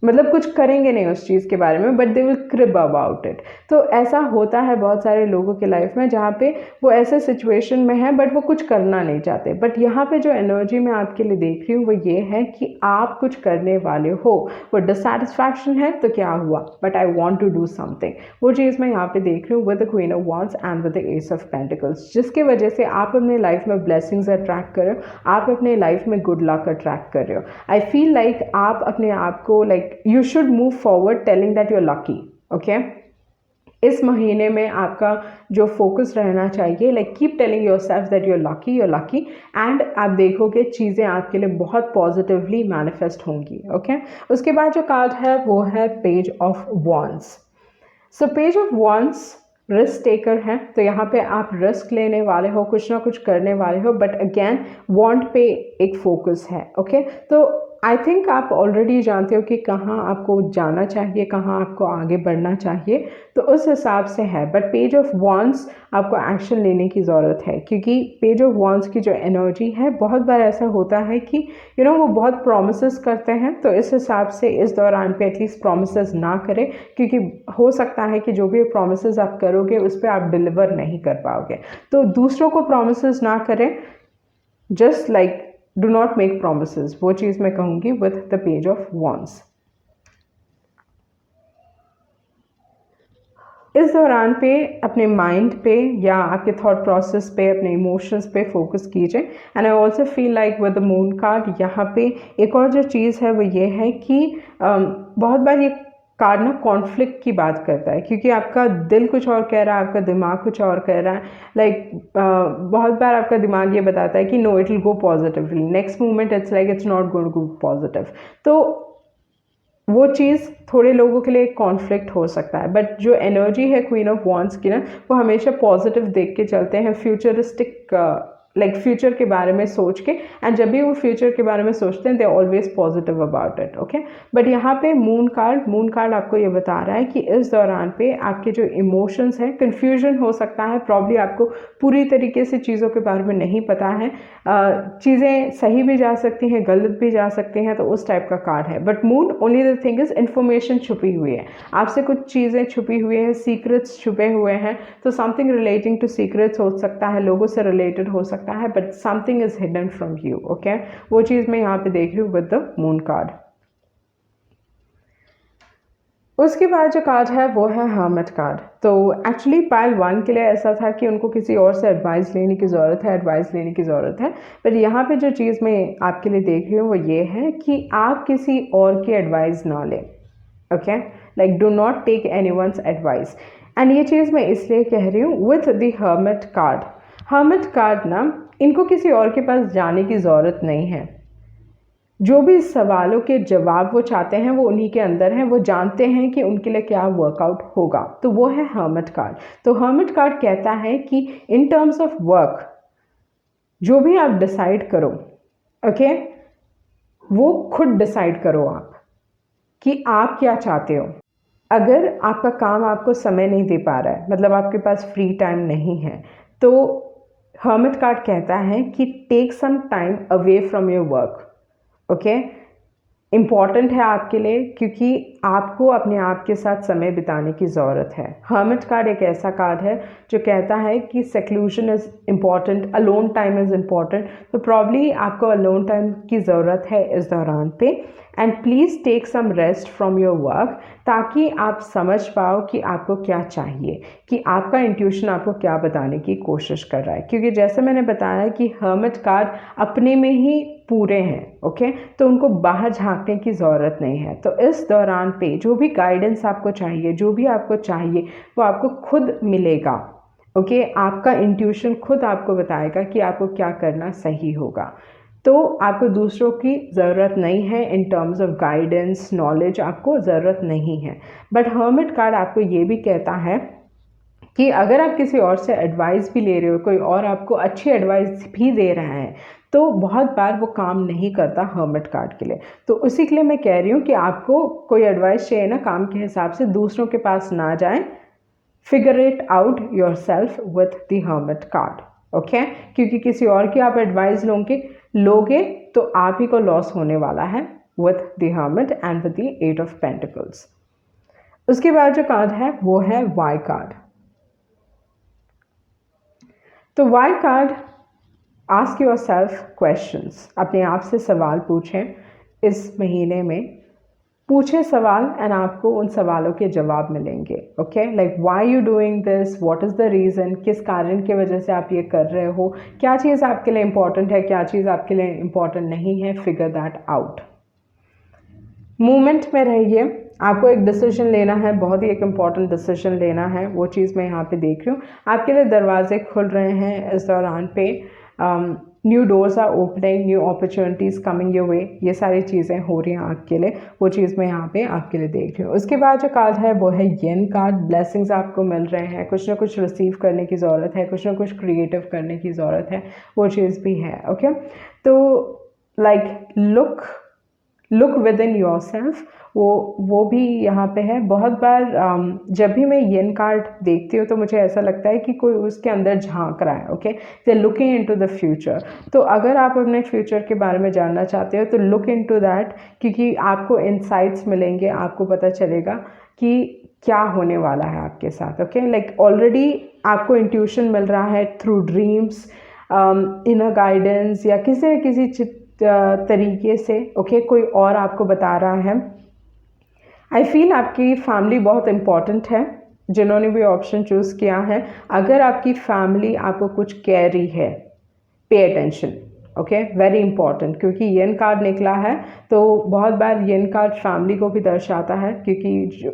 A: मतलब कुछ करेंगे नहीं उस चीज़ के बारे में, but they will crib about it. तो ऐसा होता है बहुत सारे लोगों के लाइफ में, जहाँ पे वो ऐसे सिचुएशन में है बट वो कुछ करना नहीं चाहते। बट यहाँ पे जो एनर्जी मैं आपके लिए देख रही हूँ वो ये है कि आप कुछ करने वाले हो। वो डिससैटिस्फैक्शन है तो क्या हुआ, but I want to do something, वो चीज़ मैं यहाँ पे देख रही हूँ with the queen of wands and with the ace of pentacles, जिसकी वजह से आप अपने लाइफ में ब्लेसिंग्स अट्रैक्ट कर रहे हो, आप अपने लाइफ में गुड लक अट्रैक्ट कर रहे हो। आई फील लाइक आप अपने आप को like you should move forward telling that you're lucky. Okay, इस महीने में आपका जो फोकस रहना चाहिए, like keep telling yourself that you're lucky, and आप देखोगे चीज़ें आपके लिए बहुत पॉजिटिवली मैनिफेस्ट होंगी। ओके, उसके बाद जो कार्ड है वो है page of wands. So page of wands risk taker है, तो यहाँ पे आप रिस्क लेने वाले हो, कुछ ना कुछ करने वाले हो, बट अगेन वॉन्ड पे एक फोकस है। ओके, तो आई थिंक आप ऑलरेडी जानते हो कि कहाँ आपको जाना चाहिए, कहाँ आपको आगे बढ़ना चाहिए, तो उस हिसाब से है। बट पेज ऑफ वॉन्ड्स आपको एक्शन लेने की ज़रूरत है, क्योंकि पेज ऑफ वॉन्ड्स की जो एनर्जी है, बहुत बार ऐसा होता है कि वो बहुत प्रोमिसेस करते हैं। तो इस हिसाब से इस दौरान पे एटलीस्ट प्रोमिसेस ना करें, क्योंकि हो सकता है कि जो भी प्रोमिसेस आप करोगे उस पर आप डिलीवर नहीं कर पाओगे। तो दूसरों को प्रोमिसेस ना करें, just like do not make promises, वो चीज़ मैं कहूँगी with the page of wands. इस दौरान पे अपने माइंड पे या आपके थॉट प्रोसेस पे, अपने इमोशंस पे फोकस कीजिए। And I also feel like with the moon card यहाँ पे एक और जो चीज़ है वो ये है कि बहुत बार ये कार्ड ना कॉन्फ्लिक्ट की बात करता है, क्योंकि आपका दिल कुछ और कह रहा है, आपका दिमाग कुछ और कह रहा है। बहुत बार आपका दिमाग ये बताता है कि no it will go positively, next moment it's like it's not going to go positive. तो वो चीज़ थोड़े लोगों के लिए कॉन्फ्लिक्ट हो सकता है, बट जो एनर्जी है क्वीन ऑफ वॉन्ड्स की ना, वो हमेशा पॉजिटिव देख के चलते हैं, फ्यूचरिस्टिक फ्यूचर के बारे में सोच के, एंड जब भी वो फ्यूचर के बारे में सोचते हैं they always positive about it. Okay, but यहाँ पे मून कार्ड आपको ये बता रहा है कि इस दौरान पे आपके जो इमोशंस हैं, कन्फ्यूजन हो सकता है, प्रॉब्ली आपको पूरी तरीके से चीज़ों के बारे में नहीं पता है, चीज़ें सही भी जा सकती हैं, गलत भी जा सकती हैं, तो उस टाइप का कार्ड है। But moon only the thing is information छुपी हुई है, आपसे कुछ चीज़ें छुपी हुई हैं, सीक्रेट्स छुपे हुए हैं, तो समथिंग रिलेटिंग टू सीक्रेट्स हो सकता है, लोगों से रिलेटेड हो सकता है, but something is hidden from you. Okay, वो चीज़ मैं यहाँ पे देख रही हूँ विद द मून कार्ड। उसके बाद जो कार्ड है वो है हर्मिट कार्ड। तो एक्चुअली पाइल 1 के लिए ऐसा था कि उनको किसी और से एडवाइस लेने की ज़रूरत है, बट यहाँ पे जो चीज़ मैं आपके लिए देख रही हूँ वो ये है कि आप किसी और की एडवाइस ना लें। Okay, like do not take anyone's advice. And ये चीज़ मैं इसलिए कह रही हूँ विथ द हर्मिट कार्ड ना, इनको किसी और के पास जाने की ज़रूरत नहीं है। जो भी सवालों के जवाब वो चाहते हैं वो उन्हीं के अंदर हैं, वो जानते हैं कि उनके लिए क्या वर्कआउट होगा, तो वो है हर्मिट कार्ड। तो हर्मिट कार्ड कहता है कि इन टर्म्स ऑफ वर्क जो भी आप डिसाइड करो, ओके, वो खुद डिसाइड करो आप कि आप क्या चाहते हो। अगर आपका काम आपको समय नहीं दे पा रहा है, मतलब आपके पास फ्री टाइम नहीं है, तो हर्मिट कार्ड कहता है कि take some time away from your work. Okay, important है आपके लिए, क्योंकि आपको अपने आप के साथ समय बिताने की ज़रूरत है। हर्मिट कार्ड एक ऐसा कार्ड है जो कहता है कि seclusion is important, alone time is important, तो प्रॉब्ली आपको अलोन टाइम की ज़रूरत है इस दौरान पे। And please take some rest from your work, ताकि आप समझ पाओ कि आपको क्या चाहिए, कि आपका इंट्यूशन आपको क्या बताने की कोशिश कर रहा है। क्योंकि जैसे मैंने बताया कि हर्मिट कार्ड अपने में ही पूरे हैं, ओके, तो उनको बाहर झांकने की ज़रूरत नहीं है। तो इस दौरान पे जो भी गाइडेंस आपको चाहिए, जो भी आपको चाहिए, वो आपको खुद मिलेगा। ओके, आपका इंट्यूशन खुद आपको बताएगा कि आपको क्या करना सही होगा। तो आपको दूसरों की ज़रूरत नहीं है, इन टर्म्स ऑफ गाइडेंस, नॉलेज आपको ज़रूरत नहीं है। बट हर्मिट कार्ड आपको ये भी कहता है कि अगर आप किसी और से एडवाइस भी ले रहे हो, कोई और आपको अच्छी एडवाइस भी दे रहा है, तो बहुत बार वो काम नहीं करता हर्मिट कार्ड के लिए। तो उसी के लिए मैं कह रही हूँ कि आपको कोई एडवाइस चाहिए ना, काम के हिसाब से दूसरों के पास ना जाएं, figure it out your self with the hermit card. Okay, क्योंकि किसी और की आप एडवाइस लोगे तो आप ही को लॉस होने वाला है with the hermit and with the 8 of pentacles. उसके बाद जो कार्ड है वो है वाई कार्ड। तो why card, ask your self questions, अपने आप से सवाल पूछें इस महीने में, पूछे सवाल एंड आपको उन सवालों के जवाब मिलेंगे। Okay, like why you doing this, what is the reason, किस कारण की वजह से आप ये कर रहे हो, क्या चीज़ आपके लिए इम्पॉर्टेंट है, क्या चीज़ आपके लिए इम्पॉर्टेंट नहीं है, फिगर दैट आउट। मूवमेंट में रहिए, आपको एक डिसीजन लेना है, बहुत ही एक इम्पॉर्टेंट डिसीजन लेना है, वो चीज़ मैं यहाँ पे देख रही हूँ। आपके लिए दरवाजे खुल रहे हैं इस दौरान पे, new doors are opening, new opportunities coming your way, ये सारी चीज़ें हो रही हैं आपके लिए, वो चीज़ मैं यहाँ पे आपके लिए देख रही हूँ। उसके बाद जो कार्ड है वो है येन कार्ड। ब्लेसिंग्स आपको मिल रहे हैं, कुछ ना कुछ रिसीव करने की ज़रूरत है, कुछ ना कुछ क्रिएटिव करने की ज़रूरत है, वो चीज़ भी है। ओके, तो like look with in your self, वो भी यहाँ पे है। बहुत बार जब भी मैं येन कार्ड देखती हूँ तो मुझे ऐसा लगता है कि कोई उसके अंदर झांक रहा है। Okay, they looking into the future. तो अगर आप अपने फ्यूचर के बारे में जानना चाहते हो तो लुक इनटू दैट, क्योंकि आपको इनसाइट्स मिलेंगे, आपको पता चलेगा कि क्या होने वाला है आपके साथ। ओके, लाइक ऑलरेडी आपको इंट्यूशन मिल रहा है थ्रू ड्रीम्स, इनर गाइडेंस, या किसी न किसी तरीके से। ओके, कोई और आपको बता रहा है। आई फील आपकी फैमिली बहुत इम्पॉर्टेंट है, जिन्होंने भी ऑप्शन चूज़ किया है। अगर आपकी फैमिली आपको कुछ कह रही है, pay attention. Okay, very important, क्योंकि येन कार्ड निकला है तो बहुत बार येन कार्ड फैमिली को भी दर्शाता है, क्योंकि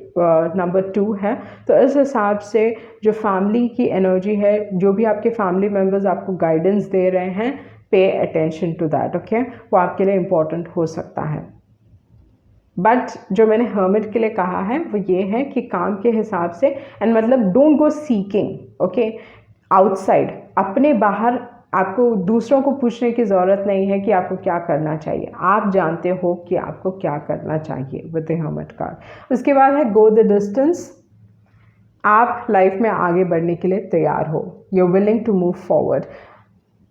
A: नंबर 2 है। तो इस हिसाब से जो फैमिली की एनर्जी है, जो भी आपके फैमिली मेम्बर्स आपको गाइडेंस दे रहे हैं, पे अटेंशन टू दैट, ओके, वो आपके लिए इम्पोर्टेंट हो सकता है। बट जो मैंने हर्मिट के लिए कहा है वो ये है कि काम के हिसाब से, एंड मतलब don't go seeking, okay, outside, अपने बाहर आपको दूसरों को पूछने की ज़रूरत नहीं है कि आपको क्या करना चाहिए, आप जानते हो कि आपको क्या करना चाहिए विद द हर्मिट कार्ड। उसके बाद है गो द डिस्टेंस, आप लाइफ में आगे बढ़ने के लिए तैयार हो, you are willing to move forward.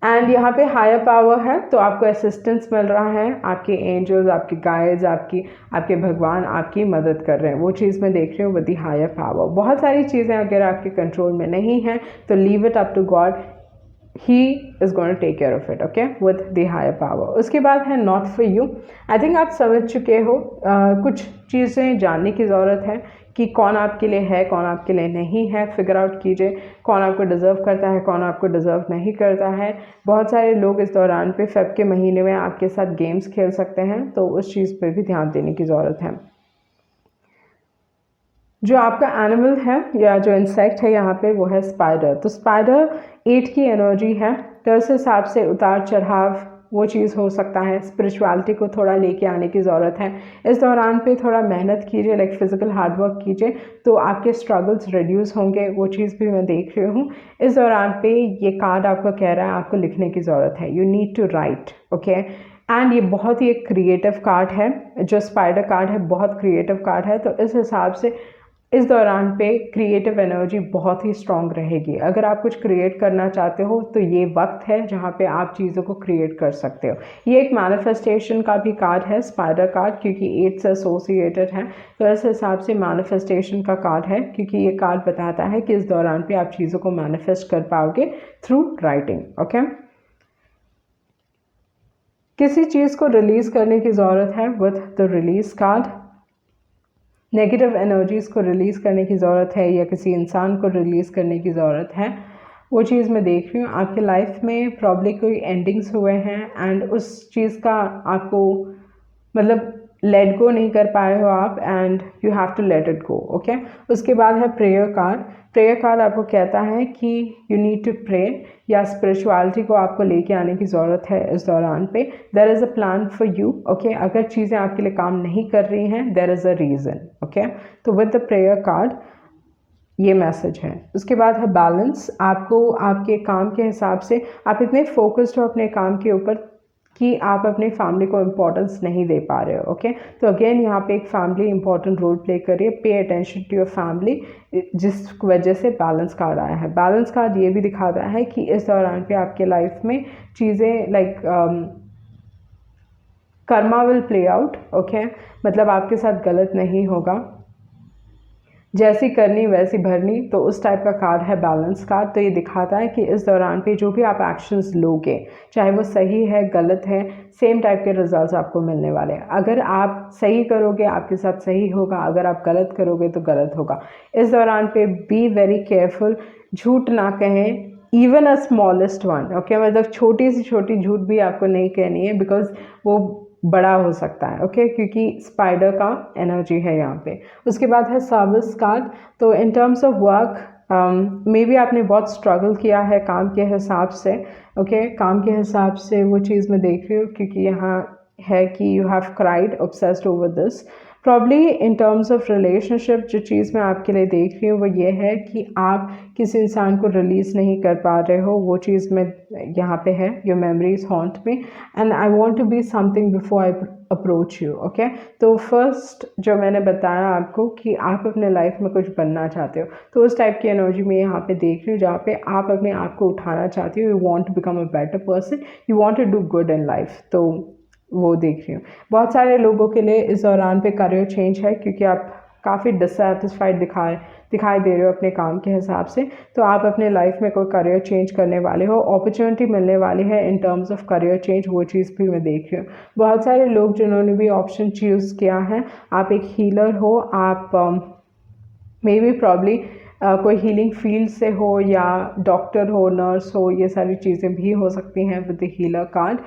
A: And यहाँ पे हायर पावर है, तो आपको असिस्टेंस मिल रहा है, आपके एंजल्स, आपके गाइड्स, आपके भगवान आपकी मदद कर रहे हैं, वो चीज़ मैं देख रही हूँ विद द हायर पावर। बहुत सारी चीज़ें अगर आपके कंट्रोल में नहीं हैं तो leave it up to God, he is going to take care of it, okay, with the higher power। उसके बाद है not for you। I think आप समझ चुके हो, कुछ चीज़ें जानने की ज़रूरत है कि कौन आपके लिए है, कौन आपके लिए नहीं है, फिगर आउट कीजिए कौन आपको डिज़र्व करता है, कौन आपको डिज़र्व नहीं करता है। बहुत सारे लोग इस दौरान पे फेब के महीने में आपके साथ गेम्स खेल सकते हैं, तो उस चीज़ पर भी ध्यान देने की ज़रूरत है। जो आपका एनिमल है या जो इंसेक्ट है यहाँ पे वो है स्पाइडर। तो स्पाइडर 8 की एनर्जी है, तो उस हिसाब से उतार चढ़ाव वो चीज़ हो सकता है, स्पिरिचुअलिटी को थोड़ा लेके आने की ज़रूरत है। इस दौरान पे थोड़ा मेहनत कीजिए, लाइक फिजिकल हार्डवर्क कीजिए, तो आपके स्ट्रगल्स रिड्यूस होंगे, वो चीज़ भी मैं देख रही हूँ। इस दौरान पे ये कार्ड आपको कह रहा है आपको लिखने की ज़रूरत है, you need to write, okay. And ये बहुत ही एक क्रिएटिव कार्ड है, जो स्पाइडर कार्ड है बहुत क्रिएटिव कार्ड है, तो इस हिसाब से इस दौरान पे क्रिएटिव एनर्जी बहुत ही स्ट्रांग रहेगी। अगर आप कुछ क्रिएट करना चाहते हो तो ये वक्त है जहाँ पे आप चीज़ों को क्रिएट कर सकते हो। ये एक मैनिफेस्टेशन का भी कार्ड है स्पाइडर कार्ड, क्योंकि 8 से एसोसिएटेड है, तो इस हिसाब से मैनिफेस्टेशन का कार्ड है, क्योंकि ये कार्ड बताता है कि इस दौरान पे आप चीज़ों को मैनिफेस्ट कर पाओगे थ्रू राइटिंग, ओके। किसी चीज़ को रिलीज़ करने की ज़रूरत है with the release card. Negative energies को रिलीज़ करने की ज़रूरत है या किसी इंसान को रिलीज़ करने की ज़रूरत है, वो चीज़ मैं देख रही हूँ। आपके लाइफ में प्रॉब्ली कोई एंडिंग्स हुए हैं एंड उस चीज़ का आपको मतलब लेट गो नहीं कर पाए हो आप, and you have to let it go, okay. उसके बाद है प्रेयर कार्ड। प्रेयर कार्ड आपको कहता है कि यू नीड टू प्रे, या स्पिरिचुअलिटी को आपको लेके आने की ज़रूरत है इस दौरान पे। There is a plan for you, okay. अगर चीज़ें आपके लिए काम नहीं कर रही हैं, there is a reason, okay. तो विद द प्रेयर कार्ड ये मैसेज है। उसके बाद है बैलेंस। आपको आपके काम के हिसाब से आप इतने फोकस्ड हो अपने काम के ऊपर कि आप अपनी फैमिली को इम्पोर्टेंस नहीं दे पा रहे हो, ओके। तो अगेन यहाँ पे एक फैमिली इंपॉर्टेंट रोल प्ले कर रही है, pay attention to your family, जिस वजह से बैलेंस कार्ड आया है। बैलेंस कार्ड ये भी दिखाता है कि इस दौरान पे आपके लाइफ में चीज़ें like Karma will play out, okay. मतलब आपके साथ गलत नहीं होगा, जैसी करनी वैसी भरनी, तो उस टाइप का कार्ड है बैलेंस कार्ड। तो ये दिखाता है कि इस दौरान पे जो भी आप एक्शंस लोगे, चाहे वो सही है गलत है, सेम टाइप के रिजल्ट्स आपको मिलने वाले हैं। अगर आप सही करोगे आपके साथ सही होगा, अगर आप गलत करोगे तो गलत होगा। इस दौरान पे बी वेरी केयरफुल, झूठ ना कहें, even a smallest one, okay. मतलब छोटी से छोटी झूठ भी आपको नहीं कहनी है, बिकॉज वो बड़ा हो सकता है, ओके, क्योंकि स्पाइडर का एनर्जी है यहाँ पे। उसके बाद है सर्विस कार्ड। तो इन terms of work may be आपने बहुत स्ट्रगल किया है काम के हिसाब से, ओके। काम के हिसाब से वो चीज़ मैं देख रही हूँ, क्योंकि यहाँ है कि you have cried obsessed over this. Probably in terms of relationship जो चीज़ मैं आपके लिए देख रही हूँ वो ये है कि आप किसी इंसान को रिलीज़ नहीं कर पा रहे हो, वो चीज़ में यहाँ पे है, your memories haunt me and I want to be something before I approach you, okay. तो फर्स्ट जो मैंने बताया आपको कि आप अपने लाइफ में कुछ बनना चाहते हो, तो उस टाइप की एनर्जी में यहाँ पे देख रही हूँ, जहाँ पे आप अपने आप को उठाना चाहती हो, you want to become a better person, you want to do good in life, तो वो देख रही हूँ। बहुत सारे लोगों के लिए इस दौरान पे करियर चेंज है, क्योंकि आप काफ़ी डिससेटिस्फाइड दिखाई दे रहे हो अपने काम के हिसाब से, तो आप अपने लाइफ में कोई करियर चेंज करने वाले हो, अपॉर्चुनिटी मिलने वाली है इन टर्म्स ऑफ करियर चेंज, वो चीज़ भी मैं देख रही हूँ। बहुत सारे लोग जिन्होंने भी ऑप्शन चूज़ किया है, आप एक हीलर हो, आप मे बी प्रॉब्ली कोई हीलिंग फील्ड से हो या डॉक्टर हो, नर्स हो, ये सारी चीज़ें भी हो सकती हैं with the healer card.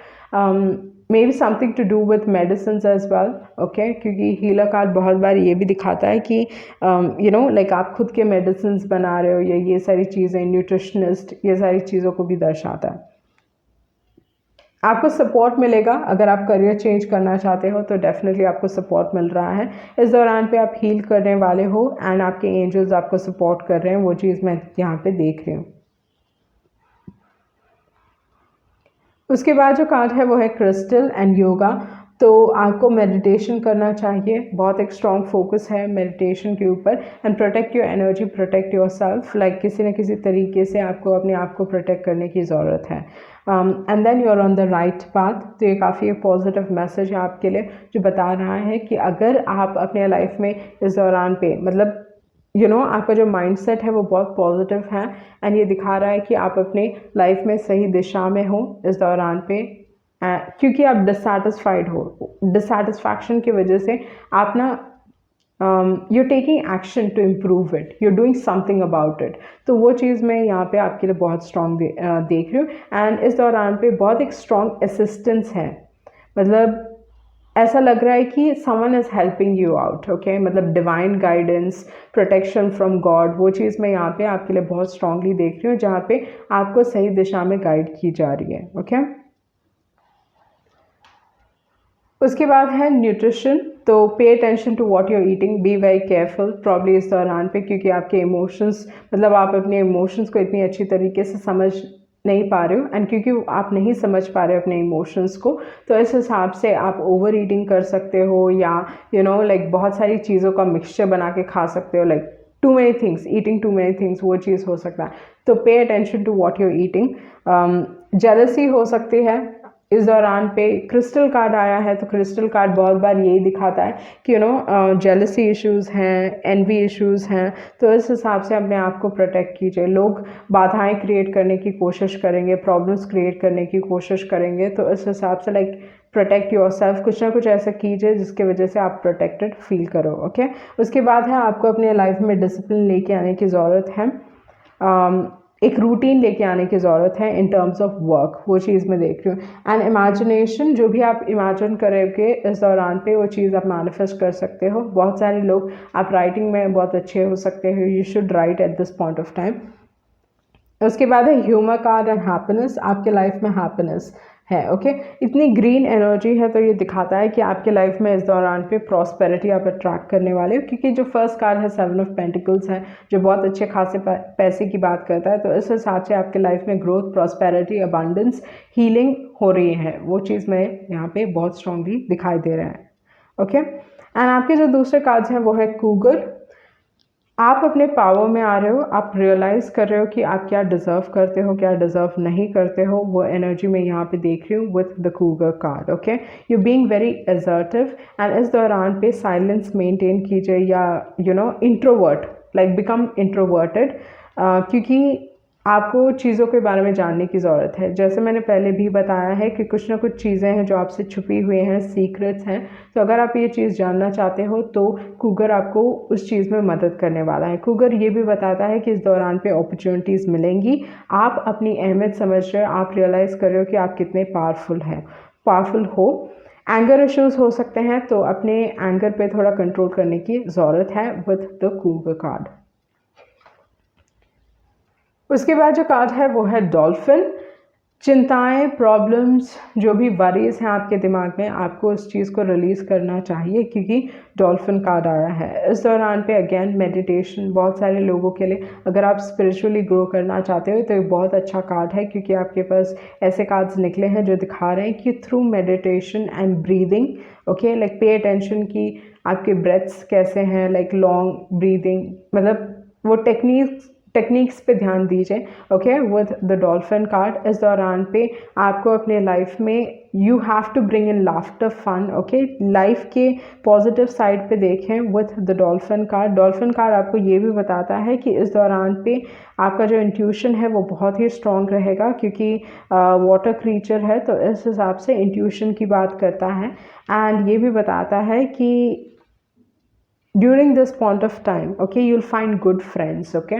A: May be something to do with medicine as well, okay, क्योंकि हीलर कार्ड बहुत बार ये भी दिखाता है कि लाइक आप खुद के मेडिसिन बना रहे हो या ये सारी चीज़ें, न्यूट्रिशनिस्ट, ये सारी चीज़ों को भी दर्शाता है। आपको सपोर्ट मिलेगा अगर आप करियर चेंज करना चाहते हो तो डेफिनेटली आपको सपोर्ट मिल रहा है इस दौरान पे। आप हील करने वाले हो एंड आपके एंजल्स आपको सपोर्ट कर रहे हैं, वो चीज़ मैं यहाँ पे देख रही हूँ। उसके बाद जो कार्ड है वो है क्रिस्टल एंड योगा। तो आपको मेडिटेशन करना चाहिए, बहुत एक स्ट्रॉन्ग फोकस है मेडिटेशन के ऊपर। And protect your energy, protect your self, like किसी न किसी तरीके से आपको अपने आप को प्रोटेक्ट करने की ज़रूरत है। And then you are on the right path. तो ये काफ़ी एक पॉजिटिव मैसेज है आपके लिए, जो बता रहा है कि अगर आप अपने लाइफ में इस दौरान पे मतलब आपका जो माइंडसेट है वो बहुत पॉजिटिव है एंड ये दिखा रहा है कि आप अपने लाइफ में सही दिशा में हो इस दौरान पे। क्योंकि आप डिससेटिस्फाइड हो, डिससेटिस्फैक्शन की वजह से आप ना you're taking action to improve it, you're doing something about it। तो वो चीज़ मैं यहाँ पे आपके लिए बहुत स्ट्रॉन्ग देख रही हूँ। एंड इस दौरान पे बहुत एक स्ट्रॉन्ग असिस्टेंस है, मतलब ऐसा लग रहा है कि someone is helping you out, okay, मतलब divine guidance, protection from God, वो चीज़ मैं यहाँ पे आपके लिए बहुत स्ट्रांगली देख रही हूँ, जहाँ पे आपको सही दिशा में गाइड की जा रही है, ओके। उसके बाद है न्यूट्रिशन। तो pay attention to what you are eating, be very careful probably इस दौरान पे, क्योंकि आपके इमोशंस, मतलब आप अपने इमोशंस को इतनी अच्छी तरीके से समझ नहीं पा रहे हो एंड क्योंकि आप नहीं समझ पा रहे हो अपने इमोशंस को, तो इस हिसाब से आप ओवर ईटिंग कर सकते हो या लाइक बहुत सारी चीज़ों का मिक्सचर बना के खा सकते हो, like too many things, eating too many things, वो चीज़ हो सकता है। तो pay attention to what you are eating. Jealousy हो सकती है इस दौरान पे। क्रिस्टल कार्ड आया है तो क्रिस्टल कार्ड बहुत बार यही दिखाता है कि जेलसी इश्यूज़ हैं, एनवी इश्यूज़ हैं, तो इस हिसाब से अपने आप को प्रोटेक्ट कीजिए। लोग बाधाएं क्रिएट करने की कोशिश करेंगे, प्रॉब्लम्स क्रिएट करने की कोशिश करेंगे, तो इस हिसाब से लाइक प्रोटेक्ट योर सेल्फ, कुछ ना कुछ ऐसा कीजिए जिसकी वजह से आप प्रोटेक्टेड फील करो, ओके। उसके बाद है आपको अपने लाइफ में डिसिप्लिन लेके आने की ज़रूरत है, एक रूटीन लेके आने की ज़रूरत है इन टर्म्स ऑफ वर्क, वो चीज़ मैं देख रही हूँ। एंड इमेजिनेशन, जो भी आप इमेजिन करोगे इस दौरान पे वो चीज़ आप मैनिफेस्ट कर सकते हो। बहुत सारे लोग, आप राइटिंग में बहुत अच्छे हो सकते हो, you should write at this point of time. उसके बाद है ह्यूमर कार्ड एंड हैप्पीनेस। आपके लाइफ में हैप्पीनेस है, ओके। इतनी ग्रीन एनर्जी है तो ये दिखाता है कि आपके लाइफ में इस दौरान पे प्रॉस्पेरिटी आप अट्रैक्ट करने वाले हो, क्योंकि जो फर्स्ट कार्ड है 7 ऑफ पेंटिकल्स है, जो बहुत अच्छे खासे पैसे की बात करता है, तो इस हिसाब से आपके लाइफ में ग्रोथ, प्रॉस्पेरिटी, अबंडेंस, हीलिंग हो रही है, वो चीज़ मैं यहाँ पे बहुत स्ट्रांगली दिखाई दे रहा है, ओके। एंड आपके जो दूसरे कार्ड्स हैं वो है कूगर। आप अपने पावर में आ रहे हो, आप रियलाइज़ कर रहे हो कि आप क्या डिज़र्व करते हो, क्या डिज़र्व नहीं करते हो, वो एनर्जी मैं यहाँ पे देख रही हूँ with the Cougar card, okay. You being very assertive and इस दौरान पे साइलेंस मेंटेन कीजिए या इंट्रोवर्ट, लाइक बिकम इंट्रोवर्टेड, क्योंकि आपको चीज़ों के बारे में जानने की ज़रूरत है। जैसे मैंने पहले भी बताया है कि कुछ ना कुछ चीज़ें हैं जो आपसे छुपी हुई हैं, सीक्रेट्स हैं, तो अगर आप ये चीज़ जानना चाहते हो तो कूगर आपको उस चीज़ में मदद करने वाला है। कूगर ये भी बताता है कि इस दौरान पे अपॉर्चुनिटीज़ मिलेंगी, आप अपनी अहमियत समझ रहे हो, आप रियलाइज़ कर रहे हो कि आप कितने पावरफुल हो। एंगर इश्यूज़ हो सकते हैं, तो अपने एंगर पे थोड़ा कंट्रोल करने की ज़रूरत है विथ द कूगर कार्ड। उसके बाद जो कार्ड है वो है डॉल्फिन। चिंताएं, प्रॉब्लम्स, जो भी वरीज हैं आपके दिमाग में, आपको उस चीज़ को रिलीज़ करना चाहिए, क्योंकि डॉल्फिन कार्ड आया है इस दौरान पे। अगेन मेडिटेशन, बहुत सारे लोगों के लिए अगर आप स्पिरिचुअली ग्रो करना चाहते हो तो एक बहुत अच्छा कार्ड है, क्योंकि आपके पास ऐसे कार्ड्स निकले हैं जो दिखा रहे हैं कि through meditation and breathing, okay, like pay attention की आपके ब्रेथ्स कैसे हैं, लाइक लॉन्ग ब्रीदिंग, मतलब वो टेक्निक्स पे ध्यान दीजिए, okay, with the dolphin card. इस दौरान पे आपको अपने लाइफ में you have to bring in laughter, fun, okay, life के पॉजिटिव साइड पे देखें with the dolphin card. Dolphin card आपको ये भी बताता है कि इस दौरान पे आपका जो इंट्यूशन है वो बहुत ही स्ट्रॉन्ग रहेगा, क्योंकि वाटर क्रीचर है, तो इस हिसाब से इंट्यूशन की बात करता है। एंड ये भी बताता है कि during this point of time, okay, you will find good friends, okay.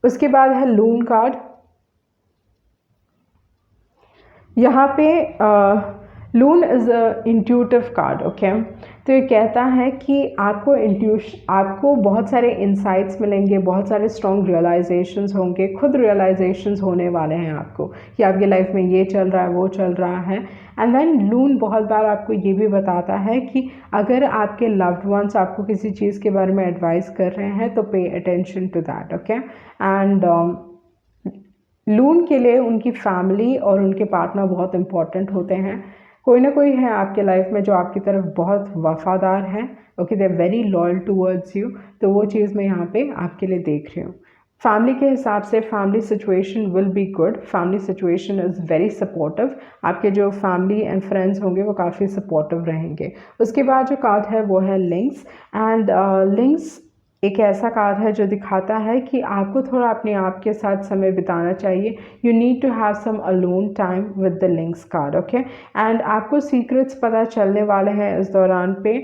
A: उसके बाद है लून कार्ड। यहाँ पे loon is a intuitive card, okay. तो ये कहता है कि आपको बहुत सारे इंसाइट्स मिलेंगे, बहुत सारे स्ट्रॉन्ग रियलाइजेशंस होंगे, खुद रियलाइजेशंस होने वाले हैं आपको कि आपकी लाइफ में ये चल रहा है, वो चल रहा है। एंड देन लून बहुत बार आपको ये भी बताता है कि अगर आपके लव्ड वंस आपको किसी चीज़ के बारे में एडवाइस कर रहे हैं तो pay attention to that, okay. And loon के लिए उनकी फैमिली और उनके पार्टनर बहुत इंपॉर्टेंट होते हैं। कोई ना कोई है आपके लाइफ में जो आपकी तरफ बहुत वफादार है, okay, they are very loyal towards you. तो वो चीज़ मैं यहाँ पे आपके लिए देख रही हूँ। फैमिली के हिसाब से family situation will be good, family situation is very supportive. आपके जो फैमिली एंड फ्रेंड्स होंगे वो काफ़ी सपोर्टिव रहेंगे। उसके बाद जो कार्ड है वो है लिंक्स। एंड लिंक्स एक ऐसा कार्ड है जो दिखाता है कि आपको थोड़ा अपने आप के साथ समय बिताना चाहिए। You need to have some alone time with the lynx card, okay. And आपको सीक्रेट्स पता चलने वाले हैं इस दौरान पे।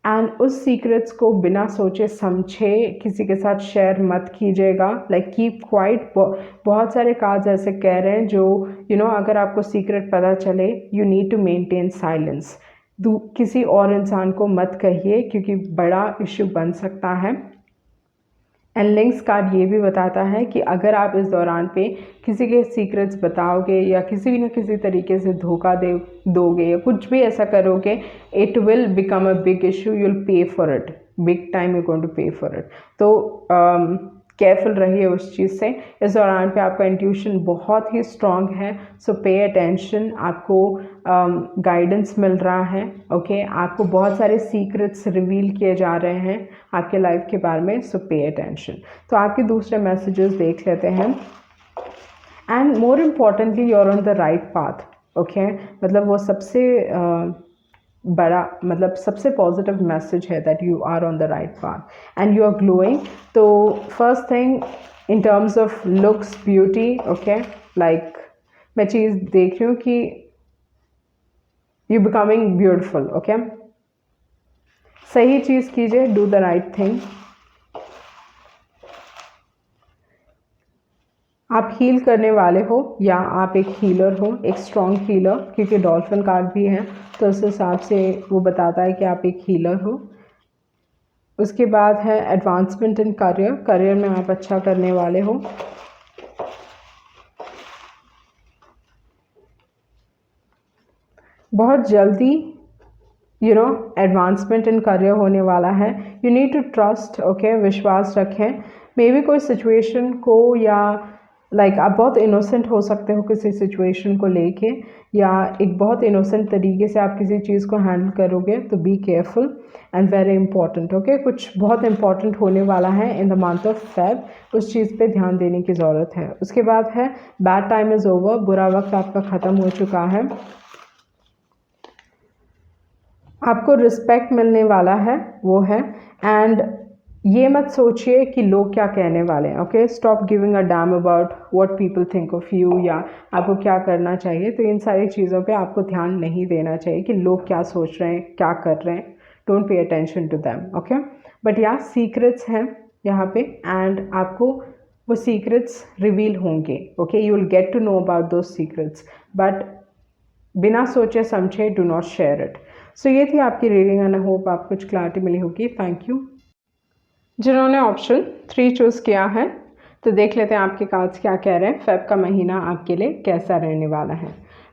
A: एंड उस सीक्रेट्स को बिना सोचे समझे किसी के साथ शेयर मत कीजिएगा, लाइक कीप क्वाइट। बहुत सारे कार्ड्स ऐसे कह रहे हैं जो अगर आपको सीक्रेट पता चले you need to maintain silence. किसी और इंसान को मत कहिए क्योंकि बड़ा इश्यू बन सकता है। एंड लिंक्स कार्ड ये भी बताता है कि अगर आप इस दौरान पे किसी के सीक्रेट्स बताओगे या किसी न किसी तरीके से धोखा दोगे या कुछ भी ऐसा करोगे, it will become a big issue, you will pay for it, big time you going to pay for it. तो केयरफुल रहिए उस चीज़ से। इस दौरान पे आपका इंट्यूशन बहुत ही स्ट्रांग है, सो पे अटेंशन। आपको गाइडेंस मिल रहा है, ओके। आपको बहुत सारे सीक्रेट्स रिवील किए जा रहे हैं आपके लाइफ के बारे में, सो पे अटेंशन। तो आपके दूसरे मैसेजेस देख लेते हैं। And more importantly you are on the right path, okay. मतलब वो सबसे बड़ा मतलब सबसे पॉजिटिव मैसेज है that you are on the right path and you are glowing. तो first thing in terms of looks, beauty, okay, like मैं चीज़ देख रही हूँ कि यू बिकमिंग ब्यूटिफुल, ओके। सही चीज़ कीजिए, डू द राइट थिंग। आप हील करने वाले हो या आप एक हीलर हो, एक स्ट्रॉन्ग हीलर, क्योंकि डॉल्फिन कार्ड भी है तो उस हिसाब से वो बताता है कि आप एक हीलर हो। उसके बाद है एडवांसमेंट इन करियर, करियर में आप अच्छा करने वाले हो। बहुत जल्दी एडवांसमेंट इन करियर होने वाला है। You need to trust, okay, विश्वास रखें। मे बी कोई सिचुएशन को या आप बहुत इनोसेंट हो सकते हो किसी सिचुएशन को लेके, या एक बहुत इनोसेंट तरीके से आप किसी चीज़ को हैंडल करोगे, तो be careful and very important, okay. कुछ बहुत इंपॉर्टेंट होने वाला है in the month of Feb, उस चीज़ पे ध्यान देने की ज़रूरत है। उसके बाद है बैड टाइम इज़ ओवर, बुरा वक्त आपका ख़त्म हो चुका है। आपको रिस्पेक्ट मिलने वाला है, वो है। एंड ये मत सोचिए कि लोग क्या कहने वाले हैं, okay. Stop giving a damn about what people think of you, या आपको क्या करना चाहिए। तो इन सारी चीज़ों पे आपको ध्यान नहीं देना चाहिए कि लोग क्या सोच रहे हैं, क्या कर रहे हैं। Don't pay attention to them, okay. But या सीक्रेट्स हैं यहाँ पे एंड आपको वो सीक्रेट्स रिवील होंगे, okay. You will get to know about those secrets, but बिना सोचे समझे do not share it. So ये थी आपकी रीडिंग एंड आई होप आपको कुछ क्लैरिटी मिली होगी। Thank you. जिन्होंने ऑप्शन 3 चूज़ किया है, तो देख लेते हैं आपके कार्ड्स क्या कह रहे हैं, फेब का महीना आपके लिए कैसा रहने वाला है।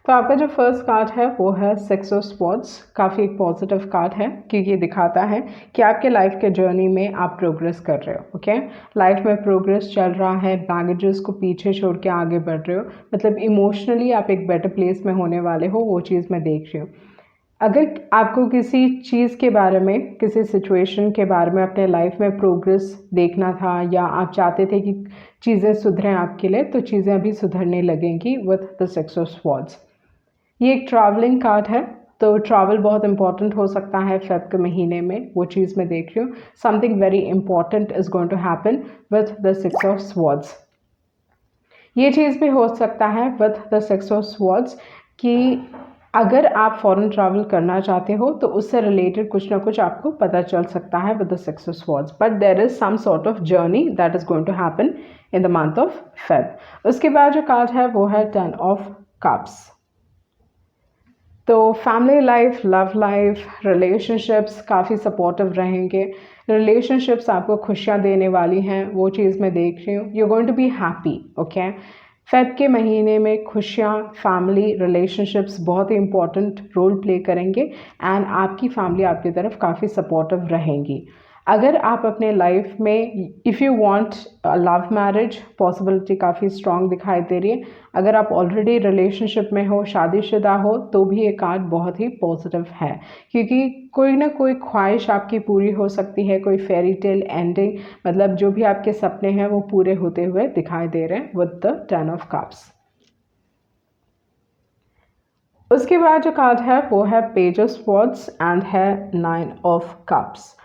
A: तो आपका जो फर्स्ट कार्ड है वो है 6 ऑफ स्वॉर्ड्स। काफ़ी एक पॉजिटिव कार्ड है क्योंकि ये दिखाता है कि आपके लाइफ के जर्नी में आप प्रोग्रेस कर रहे हो, ओके। लाइफ में प्रोग्रेस चल रहा है, बैगेजेस को पीछे छोड़ के आगे बढ़ रहे हो, मतलब इमोशनली आप एक बेटर प्लेस में होने वाले हो, वो चीज़ मैं देख रही हूँ। अगर आपको किसी चीज़ के बारे में, किसी सिचुएशन के बारे में अपने लाइफ में प्रोग्रेस देखना था या आप चाहते थे कि चीज़ें सुधरें आपके लिए, तो चीज़ें अभी सुधरने लगेंगी विद द 6 ऑफ स्वॉर्ड्स। ये एक ट्रैवलिंग कार्ड है, तो ट्रैवल बहुत इंपॉर्टेंट हो सकता है फेब के महीने में, वो चीज़ मैं देख रही हूँ। Something very important is going to happen with the 6 of swords. ये चीज़ भी हो सकता है विद द 6 ऑफ स्वॉर्ड्स कि अगर आप फॉरेन ट्रैवल करना चाहते हो तो उससे रिलेटेड कुछ ना कुछ आपको पता चल सकता है with the 6 of swords, but there is some sort of journey that is going to happen in the month of Feb. उसके बाद जो कार्ड है वो है 10 ऑफ कप्स। तो family life, love life, relationships काफ़ी सपोर्टिव रहेंगे। रिलेशनशिप्स आपको खुशियाँ देने वाली हैं, वो चीज़ मैं देख रही हूँ। You are going to be happy, okay. Feb के महीने में खुशियाँ, फैमिली, रिलेशनशिप्स बहुत ही इंपॉर्टेंट रोल प्ले करेंगे एंड आपकी फैमिली आपकी तरफ काफ़ी सपोर्टिव रहेंगी। अगर आप अपने लाइफ में if you want love marriage, possibility काफ़ी स्ट्रॉन्ग दिखाई दे रही है। अगर आप ऑलरेडी रिलेशनशिप में हो, शादीशुदा हो, तो भी ये कार्ड बहुत ही पॉजिटिव है, क्योंकि कोई ना कोई ख्वाहिश आपकी पूरी हो सकती है, कोई फेरी टेल एंडिंग, मतलब जो भी आपके सपने हैं वो पूरे होते हुए दिखाई दे रहे हैं विद द 10 ऑफ कप्स। उसके बाद जो कार्ड है वो है पेज ऑफ स्वॉर्ड्स एंड है 9 ऑफ कप्स।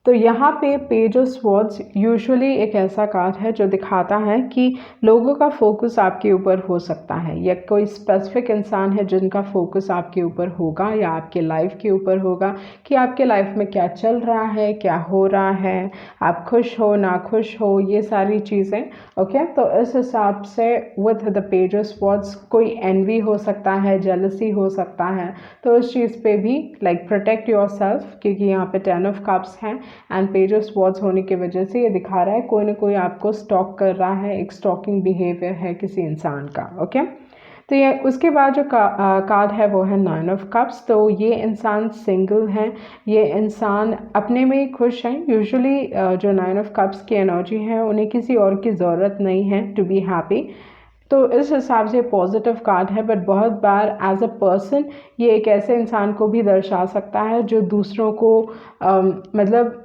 A: तो यहाँ पे पेज ऑफ स्वॉर्ड्स यूजुअली एक ऐसा कार्ड है जो दिखाता है कि लोगों का फोकस आपके ऊपर हो सकता है, या कोई स्पेसिफिक इंसान है जिनका फोकस आपके ऊपर होगा या आपके लाइफ के ऊपर होगा कि आपके लाइफ में क्या चल रहा है, क्या हो रहा है, आप खुश हो ना खुश हो, ये सारी चीज़ें, ओके। तो इस हिसाब से with the page of swords कोई एनवी हो सकता है, जेलसी हो सकता है, तो उस चीज़ पे भी लाइक प्रोटेक्ट योर सेल्फ, क्योंकि यहाँ पे 10 ऑफ कप्स हैं एंड पेज ऑफ स्वॉर्ड्स होने की वजह से ये दिखा रहा है कोई ना कोई आपको स्टॉक कर रहा है, एक स्टॉकिंग बिहेवियर है किसी इंसान का, ओके। तो ये उसके बाद जो कार्ड है वो है 9 ऑफ कप्स। तो ये इंसान सिंगल हैं, ये इंसान अपने में ही खुश हैं। यूजुअली जो 9 ऑफ कप्स की एनर्जी है उन्हें किसी और की ज़रूरत नहीं है टू बी हैप्पी, तो इस हिसाब से पॉजिटिव कार्ड है। बट बहुत बार एज अ पर्सन ये एक ऐसे इंसान को भी दर्शा सकता है जो दूसरों को मतलब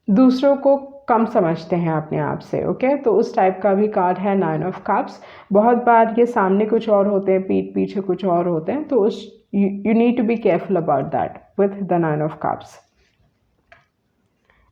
A: दूसरों को कम समझते हैं अपने आप से, ओके। तो उस टाइप का भी कार्ड है 9 ऑफ कप्स। बहुत बार ये सामने कुछ और होते हैं, पीठ पीछे कुछ और होते हैं, तो उस you need to be careful about that with the 9 of cups.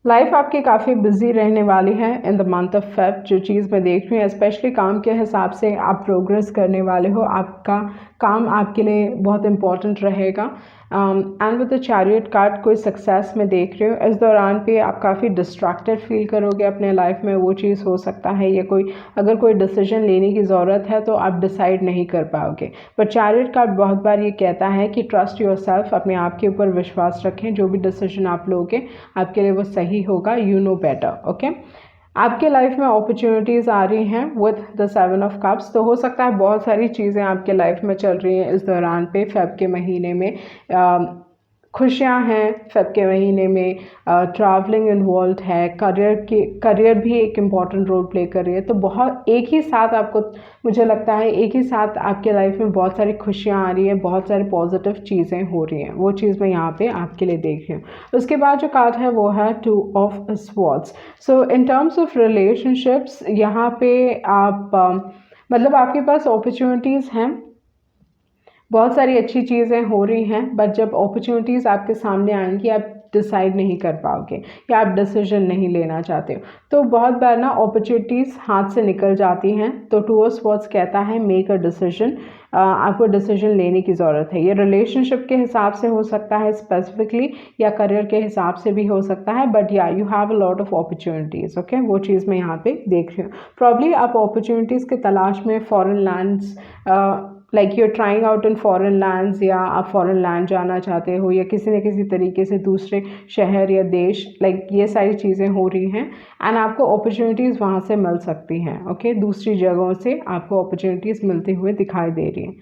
A: Life आपकी काफ़ी बिजी रहने वाली है in the month of Feb. जो चीज़ मैं देख रही हूँ स्पेशली काम के हिसाब से आप प्रोग्रेस करने वाले हो, आपका काम आपके लिए बहुत इंपॉर्टेंट रहेगा। And with the chariot card कोई सक्सेस में देख रही हूँ। इस दौरान पे आप काफ़ी डिस्ट्रैक्टेड फील करोगे अपने लाइफ में, वो चीज़ हो सकता है, या कोई अगर कोई डिसीजन लेने की ज़रूरत है तो आप डिसाइड नहीं कर पाओगे। पर चैरियट कार्ड बहुत बार ये कहता है कि ट्रस्ट योर सेल्फ, अपने आप के ऊपर विश्वास रखें, जो भी डिसीजन आप लोगे आपके लिए वो सही होगा, यू नो बेटर, ओके। आपके लाइफ में अपॉर्चुनिटीज़ आ रही हैं विद द 7 ऑफ कप्स। तो हो सकता है बहुत सारी चीज़ें आपके लाइफ में चल रही हैं इस दौरान पे फेब के महीने में। खुशियाँ हैं फेब के महीने में, ट्रैवलिंग इन्वॉल्व है, करियर भी एक इम्पॉर्टेंट रोल प्ले कर रही है। तो बहुत एक ही साथ आपको, मुझे लगता है एक ही साथ आपके लाइफ में बहुत सारी खुशियाँ आ रही हैं, बहुत सारी पॉजिटिव चीज़ें हो रही हैं, वो चीज़ मैं यहाँ पे आपके लिए देख रही हूँ। उसके बाद जो कार्ड है वो है 2 of swords. So in terms of relationships यहाँ पे आप मतलब आपके पास अपॉर्चुनिटीज़ हैं, बहुत सारी अच्छी चीज़ें हो रही हैं, बट जब अपॉर्चुनिटीज़ आपके सामने आएंगी आप डिसाइड नहीं कर पाओगे या आप डिसीजन नहीं लेना चाहते हो। तो बहुत बार ना अपॉर्चुनिटीज़ हाथ से निकल जाती हैं। तो 2 ऑफ स्वॉर्ड्स कहता है मेक अ डिसीजन, आपको डिसीजन लेने की ज़रूरत है। ये रिलेशनशिप के हिसाब से हो सकता है स्पेसिफिकली, या करियर के हिसाब से भी हो सकता है, बट या you have a lot of opportunities, okay. वो चीज़ मैं यहाँ पे देख रही हूँ। प्रॉब्ली आप अपॉर्चुनिटीज़ की तलाश में foreign lands, like you are trying out in foreign lands, या आप फॉरेन लैंड जाना चाहते हो, या किसी न किसी तरीके से दूसरे शहर या देश, लाइक ये सारी चीज़ें हो रही हैं एंड आपको अपॉर्चुनिटीज़ वहाँ से मिल सकती हैं, ओके। दूसरी जगहों से आपको अपॉर्चुनिटीज़ मिलती हुई दिखाई दे रही हैं।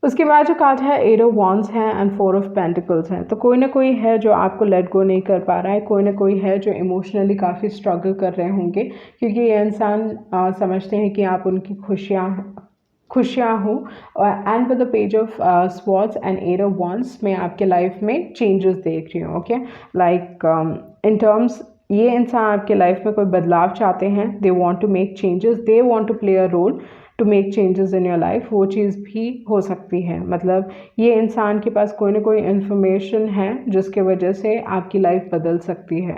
A: उसके बाद जो कार्ड है 8 ऑफ वॉन्ड्स है एंड 4 ऑफ पेंटिकल्स हैं। तो कोई ना कोई है जो आपको लेट गो नहीं कर पा रहा है, कोई ना कोई है जो इमोशनली काफ़ी स्ट्रगल कर रहे होंगे, क्योंकि ये इंसान समझते हैं कि आप उनकी खुशियाँ हो। And with the page of swords and 8 of wands में आपके लाइफ में चेंजेस देख रही हूँ, ओके। लाइक इन टर्म्स ये इंसान आपके लाइफ में कोई बदलाव चाहते हैं, they want to make changes, they want to play a role to make changes in your life, वो चीज़ भी हो सकती है। मतलब ये इंसान के पास कोई ना कोई इन्फॉर्मेशन है जिसके वजह से आपकी लाइफ बदल सकती है।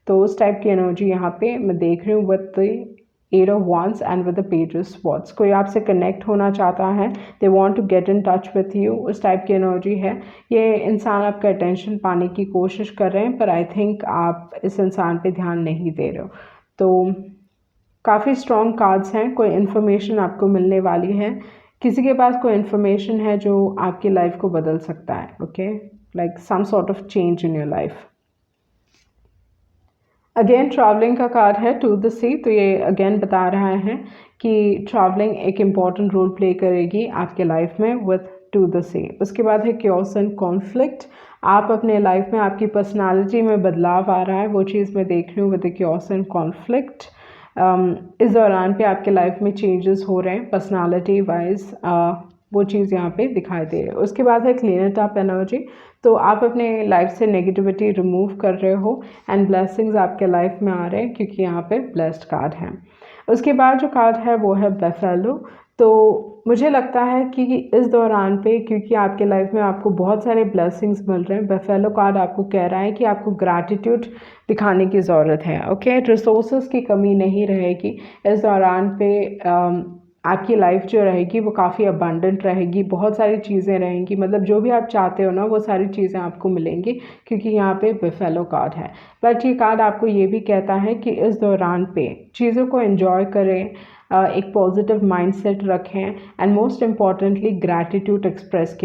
A: तो उस टाइप की एनर्जी यहाँ पे मैं देख रही हूँ with the eight of wands and with the page of swords। कोई आपसे कनेक्ट होना चाहता है, they want to get in touch with you, उस टाइप की एनर्जी है। ये इंसान आपका अटेंशन पाने की कोशिश कर रहे हैं, पर आई थिंक आप इस इंसान पे ध्यान नहीं दे रहे हो। तो काफ़ी स्ट्रॉन्ग कार्ड्स हैं। कोई इन्फॉर्मेशन आपको मिलने वाली है, किसी के पास कोई इन्फॉर्मेशन है जो आपकी लाइफ को बदल सकता है। Okay, like some sort of change in your life. Again traveling का कार्ड है, टू द सी। तो ये अगेन बता रहा है कि ट्रैवलिंग एक इम्पॉर्टेंट रोल प्ले करेगी आपके लाइफ में विथ टू द सी। उसके बाद है क्योस एंड कॉन्फ्लिक्ट। आप अपने लाइफ में, आपकी पर्सनालिटी में बदलाव आ रहा है, वो चीज़ मैं देख रही हूँ with the chaos and conflict. इस दौरान पे आपके लाइफ में चेंजेस हो रहे हैं पर्सनालिटी वाइज, वो चीज़ यहाँ पे दिखाई दे रही है। उसके बाद है क्लीन इट अप एनर्जी। तो आप अपने लाइफ से नेगेटिविटी रिमूव कर रहे हो एंड ब्लेसिंग्स आपके लाइफ में आ रहे हैं, क्योंकि यहाँ पे ब्लेस्ड कार्ड है। उसके बाद जो कार्ड है वो है बेफेलो। तो मुझे लगता है कि इस दौरान पे, क्योंकि आपके लाइफ में आपको बहुत सारे ब्लेसिंग्स मिल रहे हैं, बेफेलो कार्ड आपको कह रहा है कि आपको ग्रैटिट्यूड दिखाने की ज़रूरत है। ओके, रिसोर्सेज की कमी नहीं रहेगी इस दौरान पे। आपकी लाइफ जो रहेगी वो काफ़ी अबंडेंट रहेगी, बहुत सारी चीज़ें रहेंगी, मतलब जो भी आप चाहते हो ना वो सारी चीज़ें आपको मिलेंगी, क्योंकि यहाँ पे बेफेलो कार्ड है। बट ये कार्ड आपको ये भी कहता है कि इस दौरान पे चीज़ों को एंजॉय करें, एक पॉजिटिव माइंडसेट रखें and most importantly gratitude express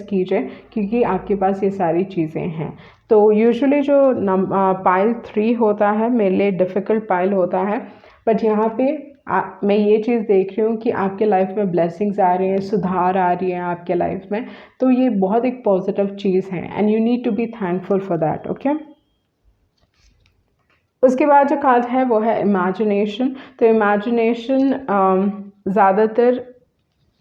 A: कीजिए, क्योंकि आपके पास ये सारी चीज़ें हैं। तो यूजुअली जो पाइल 3 होता है मेरे लिए डिफ़िकल्ट पाइल होता है, बट यहाँ पे मैं ये चीज़ देख रही हूँ कि आपके लाइफ में ब्लेसिंग्स आ रही हैं, सुधार आ रही है आपके लाइफ में। तो ये बहुत एक पॉजिटिव चीज़ है and you need to be thankful for that. Okay, उसके बाद जो कार्ड है वो है इमेजिनेशन। तो इमेजिनेशन ज़्यादातर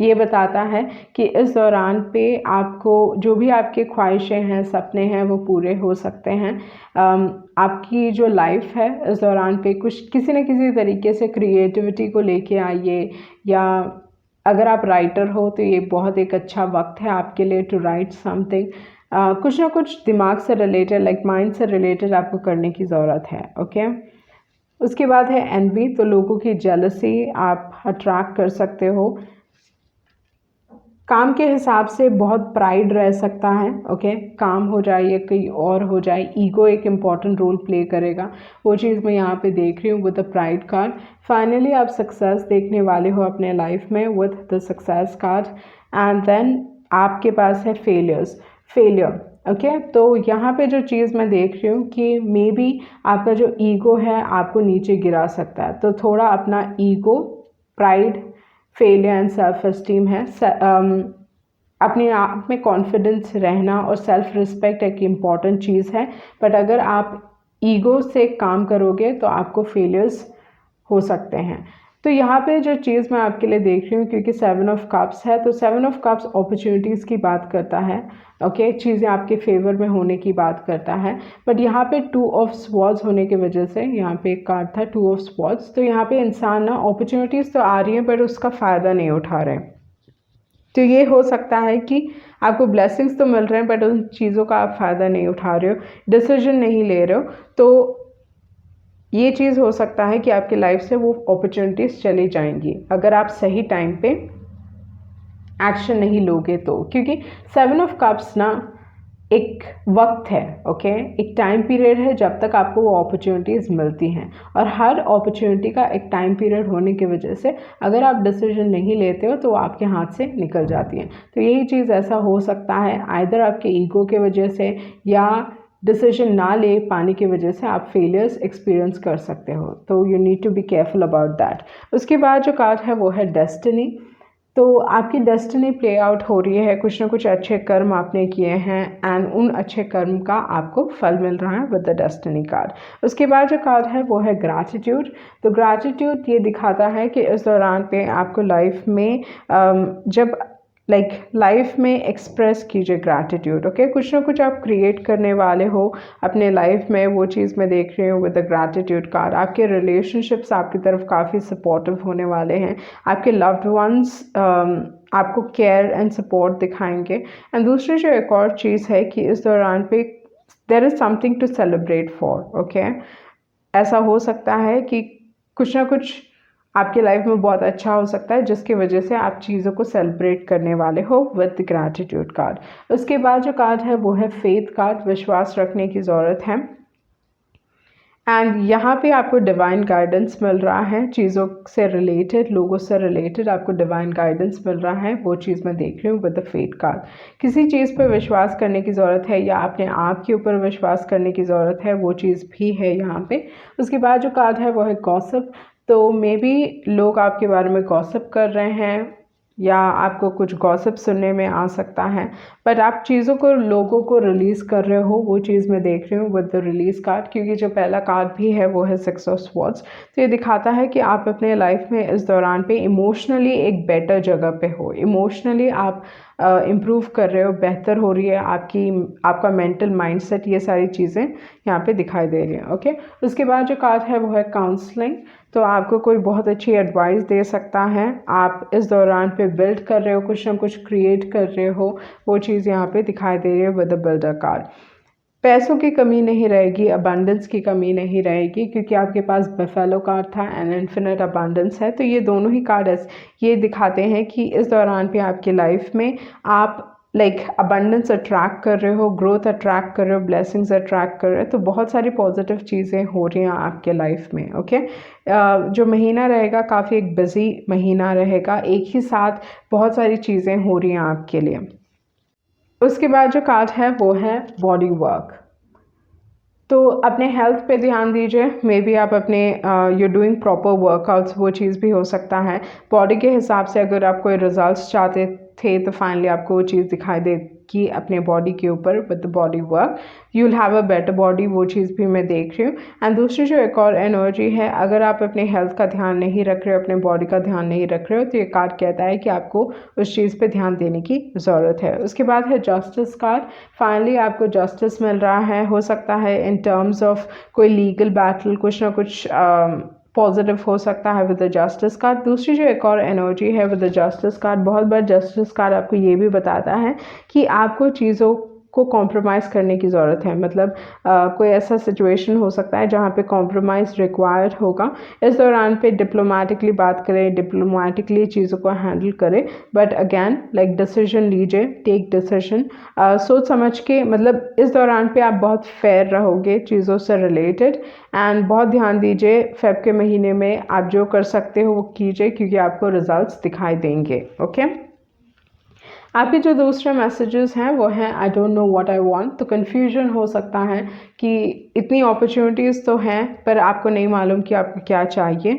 A: ये बताता है कि इस दौरान पे आपको जो भी आपके ख्वाहिशें हैं, सपने हैं, वो पूरे हो सकते हैं। आपकी जो लाइफ है इस दौरान पे कुछ किसी न किसी तरीके से क्रिएटिविटी को लेके आइए, या अगर आप राइटर हो तो ये बहुत एक अच्छा वक्त है आपके लिए टू राइट समथिंग। कुछ ना कुछ दिमाग से रिलेटेड, लाइक माइंड से रिलेटेड आपको करने की ज़रूरत है। ओके, उसके बाद है एनवी। तो लोगों की जेलसी आप अट्रैक्ट कर सकते हो। काम के हिसाब से बहुत प्राइड रह सकता है। ओके, काम हो जाए या कहीं और हो जाए, ईगो एक इम्पॉर्टेंट रोल प्ले करेगा, वो चीज़ मैं यहाँ पे देख रही हूँ with the pride card. Finally आप सक्सेस देखने वाले हो अपने लाइफ में with the success card. And then आपके पास है फेलियर। ओके, तो यहाँ पे जो चीज़ मैं देख रही हूँ कि मे बी आपका जो ईगो है आपको नीचे गिरा सकता है, तो थोड़ा अपना ego, pride, failure and self esteem है, अपने आप में कॉन्फिडेंस रहना और सेल्फ रिस्पेक्ट एक इम्पॉर्टेंट चीज़ है। बट अगर आप ईगो से काम करोगे तो आपको फेलियर्स हो सकते हैं। तो यहाँ पे जो चीज़ मैं आपके लिए देख रही हूँ, क्योंकि 7 ऑफ कप्स है, तो 7 ऑफ कप्स अपॉर्चुनिटीज़ की बात करता है। ओके, चीज़ें आपके फेवर में होने की बात करता है। बट यहाँ पे 2 ऑफ स्वॉर्ड्स होने की वजह से, यहाँ पे एक कार्ड था 2 ऑफ स्वॉर्ड्स, तो यहाँ पे इंसान ना अपॉर्चुनिटीज़ तो आ रही हैं बट उसका फ़ायदा नहीं उठा रहे। तो ये हो सकता है कि आपको ब्लेसिंग्स तो मिल रहे हैं बट उन चीज़ों का आप फ़ायदा नहीं उठा रहे हो, डिसीजन नहीं ले रहे हो। तो ये चीज़ हो सकता है कि आपकी लाइफ से वो अपॉर्चुनिटीज़ चली जाएंगी अगर आप सही टाइम पे एक्शन नहीं लोगे तो, क्योंकि 7 ऑफ कप्स ना एक वक्त है। ओके, एक टाइम पीरियड है जब तक आपको वो अपॉर्चुनिटीज़ मिलती हैं, और हर अपॉर्चुनिटी का एक टाइम पीरियड होने की वजह से अगर आप डिसीजन नहीं लेते हो तो वो आपके हाथ से निकल जाती हैं। तो यही चीज़ ऐसा हो सकता है, आइदर आपके ईगो के वजह से या डिसीजन ना ले पाने की वजह से आप फेलियर्स एक्सपीरियंस कर सकते हो। तो you need to be careful about that. उसके बाद जो कार्ड है वो है डेस्टिनी। तो आपकी डेस्टिनी प्ले आउट हो रही है, कुछ ना कुछ अच्छे कर्म आपने किए हैं एंड उन अच्छे कर्म का आपको फल मिल रहा है विद द डेस्टिनी कार्ड। उसके बाद जो कार्ड है वो है ग्रैटिट्यूड। तो ग्रैटिट्यूड ये दिखाता है कि इस दौरान पे आपको लाइफ में जब लाइफ में एक्सप्रेस कीजिए ग्रैटिट्यूड। ओके, कुछ ना कुछ आप क्रिएट करने वाले हो अपने लाइफ में, वो चीज़ मैं देख रही हूँ विद द ग्रैटिट्यूड कार्ड। आपके रिलेशनशिप्स आपकी तरफ काफ़ी सपोर्टिव होने वाले हैं, आपके लव्ड वंस आपको केयर एंड सपोर्ट दिखाएंगे। एंड दूसरी जो एक और चीज़ है कि इस दौरान पे there is something to celebrate for. Okay, ऐसा हो सकता है कि कुछ ना कुछ आपकी लाइफ में बहुत अच्छा हो सकता है जिसकी वजह से आप चीज़ों को सेलिब्रेट करने वाले हो विद ग्रैटिट्यूड कार्ड। उसके बाद जो कार्ड है वो है फेथ कार्ड, विश्वास रखने की ज़रूरत है। एंड यहाँ पे आपको डिवाइन गाइडेंस मिल रहा है, चीज़ों से रिलेटेड, लोगों से रिलेटेड आपको डिवाइन गाइडेंस मिल रहा है, वो चीज़ मैं देख रही हूँ विद द फेथ कार्ड। किसी चीज़ पर विश्वास करने की ज़रूरत है या अपने आप के ऊपर विश्वास करने की ज़रूरत है, वो चीज़ भी है यहाँ पे। उसके बाद जो कार्ड है वो है गॉसिप। तो मे बी लोग आपके बारे में गॉसिप कर रहे हैं या आपको कुछ गॉसिप सुनने में आ सकता है, बट आप चीज़ों को, लोगों को रिलीज़ कर रहे हो, वो चीज़ मैं देख रही हूँ विद द रिलीज़ कार्ड। क्योंकि जो पहला कार्ड भी है वो है सिक्स ऑफ स्वॉर्ड्स। तो ये दिखाता है कि आप अपने लाइफ में इस दौरान पे इमोशनली एक बेटर जगह पे हो, इमोशनली आप इम्प्रूव कर रहे हो, बेहतर हो रही है आपका मेंटल माइंडसेट, ये सारी चीज़ें यहाँ पे दिखाई दे रही हैं। ओके, उसके बाद जो कार्ड है वो है काउंसलिंग। तो आपको कोई बहुत अच्छी एडवाइस दे सकता है, आप इस दौरान पे बिल्ड कर रहे हो, कुछ ना कुछ क्रिएट कर रहे हो, वो चीज़ यहाँ पे दिखाई दे रही है विद द बिल्डर कार्ड। पैसों की कमी नहीं रहेगी, अबंडेंस की कमी नहीं रहेगी, क्योंकि आपके पास बफेलो कार्ड था एंड इन्फिनिट अबंडेंस है। तो ये दोनों ही कार्ड ये दिखाते हैं कि इस दौरान पे आपकी लाइफ में आप अबंडेंस अट्रैक्ट कर रहे हो, ग्रोथ अट्रैक्ट कर रहे हो, ब्लेसिंग्स अट्रैक्ट कर रहे हो। तो बहुत सारी पॉजिटिव चीज़ें हो रही हैं आपके लाइफ में। ओके, जो महीना रहेगा काफ़ी एक बिजी महीना रहेगा, एक ही साथ बहुत सारी चीज़ें हो रही हैं आपके लिए। उसके बाद जो कार्ड है वो है बॉडी वर्क। तो अपने हेल्थ पे ध्यान दीजिए, मे बी आप अपने यू डूइंग प्रॉपर वर्कआउट्स, वो चीज़ भी हो सकता है। बॉडी के हिसाब से अगर आप कोई रिजल्ट्स चाहते थे तो फाइनली आपको वो चीज़ दिखाई देगी अपने बॉडी के ऊपर with the body work, you will have a better body, वो चीज़ भी मैं देख रही हूँ। एंड दूसरी जो एक और एनर्जी है, अगर आप अपने हेल्थ का ध्यान नहीं रख रहे हो, अपने बॉडी का ध्यान नहीं रख रहे हो, तो ये कार्ड कहता है कि आपको उस चीज़ पे ध्यान देने की ज़रूरत है। उसके बाद है जस्टिस कार्ड। फाइनली आपको जस्टिस मिल रहा है, हो सकता है इन टर्म्स ऑफ कोई लीगल बैटल, कुछ ना कुछ पॉजिटिव हो सकता है विद द जस्टिस कार्ड। दूसरी जो एक और एनर्जी है विद द जस्टिस कार्ड, बहुत बार जस्टिस कार्ड आपको ये भी बताता है कि आपको चीज़ों को कॉम्प्रोमाइज़ करने की ज़रूरत है। मतलब कोई ऐसा सिचुएशन हो सकता है जहाँ पे कॉम्प्रोमाइज़ रिक्वायर्ड होगा। इस दौरान पे डिप्लोमेटिकली बात करें, डिप्लोमेटिकली चीज़ों को हैंडल करें, बट अगेन डिसीजन लीजिए, टेक डिसीजन सोच समझ के। मतलब इस दौरान पे आप बहुत फेयर रहोगे चीज़ों से रिलेटेड, एंड बहुत ध्यान दीजिए फेब के महीने में आप जो कर सकते हो वो कीजिए, क्योंकि आपको रिजल्ट्स दिखाई देंगे। ओके, आपके जो दूसरे मैसेजेस हैं वो हैं I don't know what I want. तो कन्फ्यूजन हो सकता है कि इतनी अपॉर्चुनिटीज़ तो हैं पर आपको नहीं मालूम कि आपको क्या चाहिए।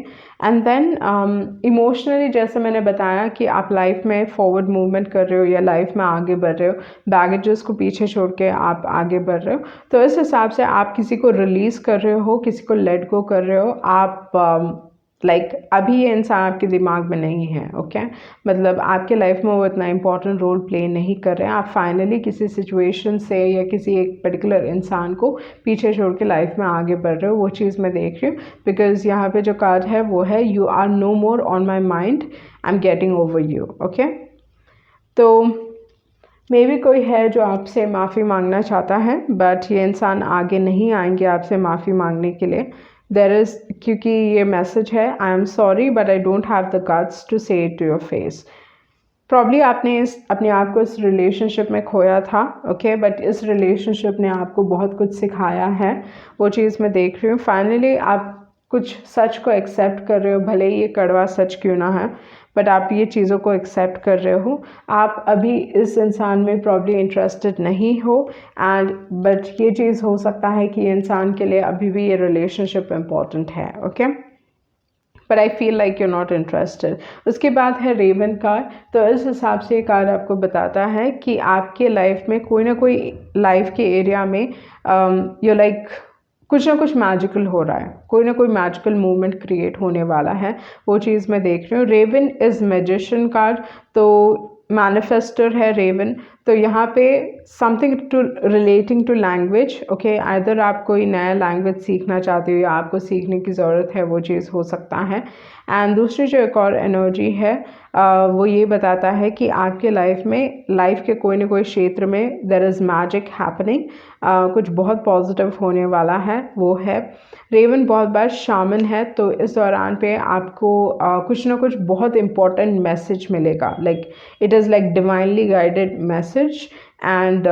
A: एंड देन इमोशनली, जैसे मैंने बताया कि आप लाइफ में फॉरवर्ड मूवमेंट कर रहे हो या लाइफ में आगे बढ़ रहे हो, बैगेजेस को पीछे छोड़ के आप आगे बढ़ रहे हो। तो इस हिसाब से आप किसी को रिलीज़ कर रहे हो, किसी को लेट गो कर रहे हो। आप अभी ये इंसान आपके दिमाग में नहीं है। ओके, मतलब आपके लाइफ में वो इतना इम्पोर्टेंट रोल प्ले नहीं कर रहे हैं। आप फाइनली किसी सिचुएशन से या किसी एक पर्टिकुलर इंसान को पीछे छोड़ के लाइफ में आगे बढ़ रहे हो, वो चीज़ मैं देख रही हूँ। बिकॉज यहाँ पे जो कार्ड है वो है you are no more on my mind, I am getting over you. Okay, तो मे बी कोई है जो आपसे माफ़ी मांगना चाहता है, बट ये इंसान आगे नहीं आएंगे आपसे माफ़ी मांगने के लिए। क्योंकि ये मैसेज है I am sorry but I don't have the guts to say it to your face. Probably आपने अपने आप को इस रिलेशनशिप में खोया था। ओके, बट इस रिलेशनशिप ने आपको बहुत कुछ सिखाया है, वो चीज़ मैं देख रही हूँ। फाइनली आप कुछ सच को एक्सेप्ट कर रहे हो, भले ही ये कड़वा सच क्यों ना है, बट आप ये चीज़ों को एक्सेप्ट कर रहे हो। आप अभी इस इंसान में प्रॉब्ली इंटरेस्टेड नहीं हो, एंड बट ये चीज़ हो सकता है कि इंसान के लिए अभी भी ये रिलेशनशिप इम्पॉर्टेंट है। Okay, but I feel like you not interested. उसके बाद है रेवन कार्ड। तो इस हिसाब से ये कार्ड आपको बताता है कि आपके लाइफ में कोई ना कोई लाइफ के एरिया में यू कुछ ना कुछ मैजिकल हो रहा है, कोई ना कोई मैजिकल मूवमेंट क्रिएट होने वाला है, वो चीज़ मैं देख रही हूँ। रेवन इज़ मैजिशियन कार्ड, तो मैनिफेस्टर है रेवन। तो यहाँ पे something to relating to language, okay, either आप कोई नया लैंग्वेज सीखना चाहते हो या आपको सीखने की ज़रूरत है, वो चीज़ हो सकता है। एंड दूसरी जो एक और एनर्जी है वो ये बताता है कि आपके लाइफ के कोई ना कोई क्षेत्र में देयर इज़ मैजिक हैपनिंग, कुछ बहुत पॉजिटिव होने वाला है, वो है। रेवन बहुत बार शामन है, तो इस दौरान पे आपको कुछ ना कुछ बहुत इंपॉर्टेंट मैसेज मिलेगा, like it is like divinely guided message and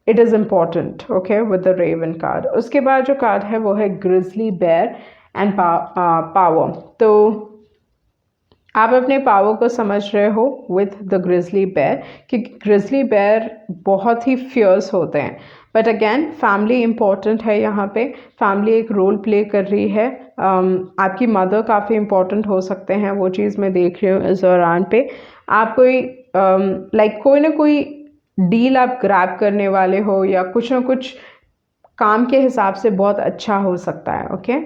A: it is important, okay, with the raven card. उसके बाद जो कार्ड है वो है ग्रिजली बेयर एंड पावर। तो आप अपने पावर को समझ रहे हो विथ द ग्रिजली बेयर, क्योंकि ग्रिजली बेयर बहुत ही फियर्स होते हैं, बट अगेन फैमिली इम्पॉर्टेंट है यहाँ पे, फैमिली एक रोल प्ले कर रही है। आपकी मदर काफ़ी इम्पॉर्टेंट हो सकते हैं, वो चीज़ मैं देख रही हूँ इस दौरान पे। आप कोई लाइक कोई ना कोई डील आप ग्रैब करने वाले हो या कुछ ना कुछ काम के हिसाब से बहुत अच्छा हो सकता है, ओके,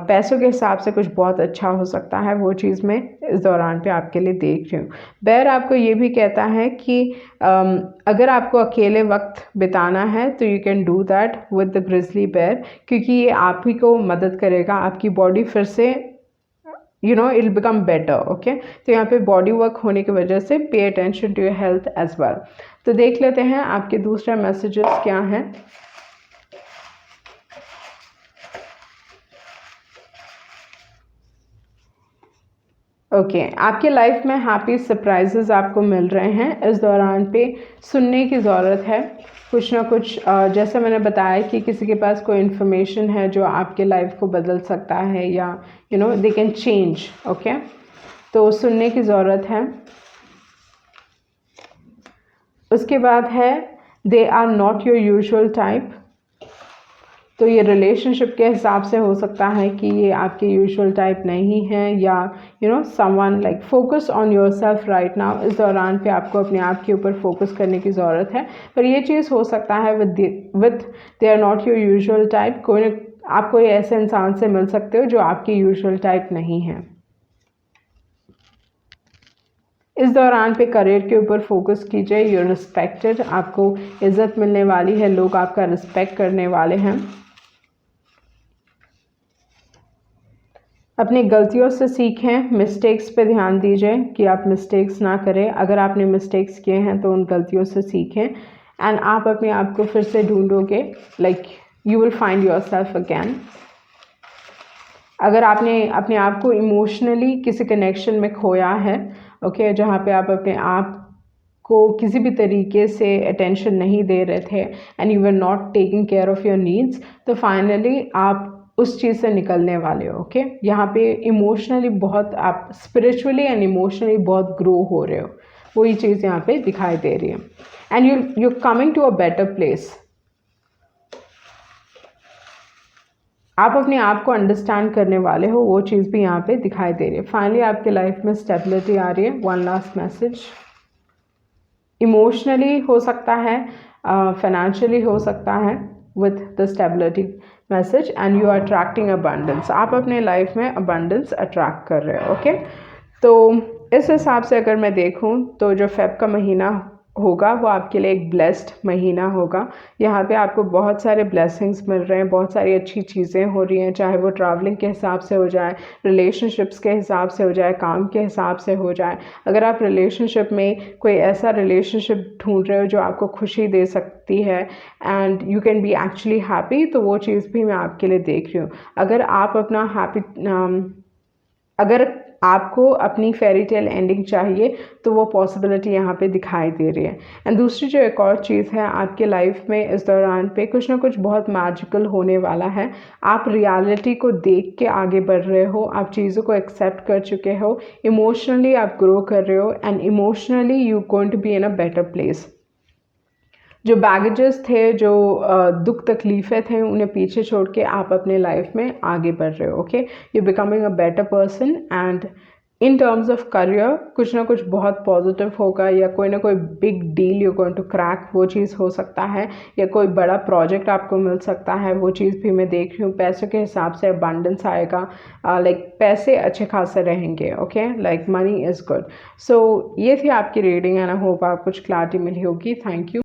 A: पैसों के हिसाब से कुछ बहुत अच्छा हो सकता है, वो चीज़ मैं इस दौरान पे आपके लिए देख रही हूँ। बेयर आपको ये भी कहता है कि अगर आपको अकेले वक्त बिताना है तो you can do that with the grizzly bear, क्योंकि ये आप ही को मदद करेगा, आपकी बॉडी फिर से it will become better, okay. तो यहाँ पे बॉडी वर्क होने की वजह से pay attention to your health as well. तो देख लेते हैं आपके दूसरा मैसेजेस क्या हैं। ओके, आपके लाइफ में हैप्पी सरप्राइजेस आपको मिल रहे हैं इस दौरान पे, सुनने की ज़रूरत है कुछ ना कुछ। जैसे मैंने बताया कि किसी के पास कोई इन्फॉर्मेशन है जो आपके लाइफ को बदल सकता है या दे कैन चेंज, ओके, तो सुनने की ज़रूरत है। उसके बाद है they are not your usual type, तो ये रिलेशनशिप के हिसाब से हो सकता है कि ये आपके यूजुअल टाइप नहीं है, या someone like focus on yourself right now. इस दौरान पे आपको अपने आप के ऊपर फोकस करने की ज़रूरत है, पर ये चीज़ हो सकता है with they are not your usual type, आप कोई ऐसे इंसान से मिल सकते हो जो आपकी यूजुअल टाइप नहीं है। इस दौरान पे करियर के ऊपर फोकस कीजिए, यूर रिस्पेक्टेड, आपको इज्जत मिलने वाली है, लोग आपका रिस्पेक्ट करने वाले हैं। अपनी गलतियों से सीखें, मिस्टेक्स पे ध्यान दीजिए कि आप मिस्टेक्स ना करें, अगर आपने मिस्टेक्स किए हैं तो उन गलतियों से सीखें एंड आप अपने आप को फिर से ढूंढोगे, like you will find yourself again. अगर आपने अपने आप को इमोशनली किसी कनेक्शन में खोया है, ओके, जहाँ पे आप अपने आप को किसी भी तरीके से अटेंशन नहीं दे रहे थे and you are not taking care of your needs, तो फाइनली आप उस चीज़ से निकलने वाले हो, ओके। यहाँ पे इमोशनली बहुत आप स्पिरिचुअली एंड इमोशनली बहुत ग्रो हो रहे हो, वही चीज़ यहाँ पे दिखाई दे रही है and you coming to a better place. आप अपने आप को अंडरस्टैंड करने वाले हो, वो चीज़ भी यहाँ पे दिखाई दे रही है। फाइनली आपके लाइफ में स्टेबिलिटी आ रही है। वन लास्ट मैसेज, इमोशनली हो सकता है, फाइनेंशियली हो सकता है with the stability message and you are attracting abundance, आप अपने लाइफ में अबंडेंस अट्रैक्ट कर रहे हो, ओके। तो इस हिसाब से अगर मैं देखूं तो जो फेब का महीना होगा वो आपके लिए एक ब्लेस्ड महीना होगा। यहाँ पे आपको बहुत सारे ब्लेसिंग्स मिल रहे हैं, बहुत सारी अच्छी चीज़ें हो रही हैं, चाहे वो ट्रैवलिंग के हिसाब से हो जाए, रिलेशनशिप्स के हिसाब से हो जाए, काम के हिसाब से हो जाए। अगर आप रिलेशनशिप में कोई ऐसा रिलेशनशिप ढूंढ रहे हो जो आपको खुशी दे सकती है and you can be actually happy, तो वो चीज़ भी मैं आपके लिए देख रही हूँ। अगर आप अपना अगर आपको अपनी फेरी टेल एंडिंग चाहिए तो वो पॉसिबिलिटी यहाँ पे दिखाई दे रही है। एंड दूसरी जो एक और चीज़ है, आपके लाइफ में इस दौरान पे कुछ ना कुछ बहुत मैजिकल होने वाला है। आप रियलिटी को देख के आगे बढ़ रहे हो, आप चीज़ों को एक्सेप्ट कर चुके हो, इमोशनली आप ग्रो कर रहे हो and emotionally you going to be in a better place. जो बैगेजेस थे, जो दुख तकलीफ़ें थे, उन्हें पीछे छोड़ के आप अपने लाइफ में आगे बढ़ रहे हो, okay. You becoming a better person and in terms of career कुछ ना कुछ बहुत पॉजिटिव होगा, या कोई ना कोई big deal you going to crack, वो चीज़ हो सकता है, या कोई बड़ा प्रोजेक्ट आपको मिल सकता है, वो चीज़ भी मैं देख रही हूँ। पैसों के हिसाब से अबंडेंस आएगा, लाइक पैसे अच्छे खासे रहेंगे, okay, like money is good. So ये थी आपकी रीडिंग एंड आई होप आप कुछ क्लैरिटी मिली होगी। Thank you.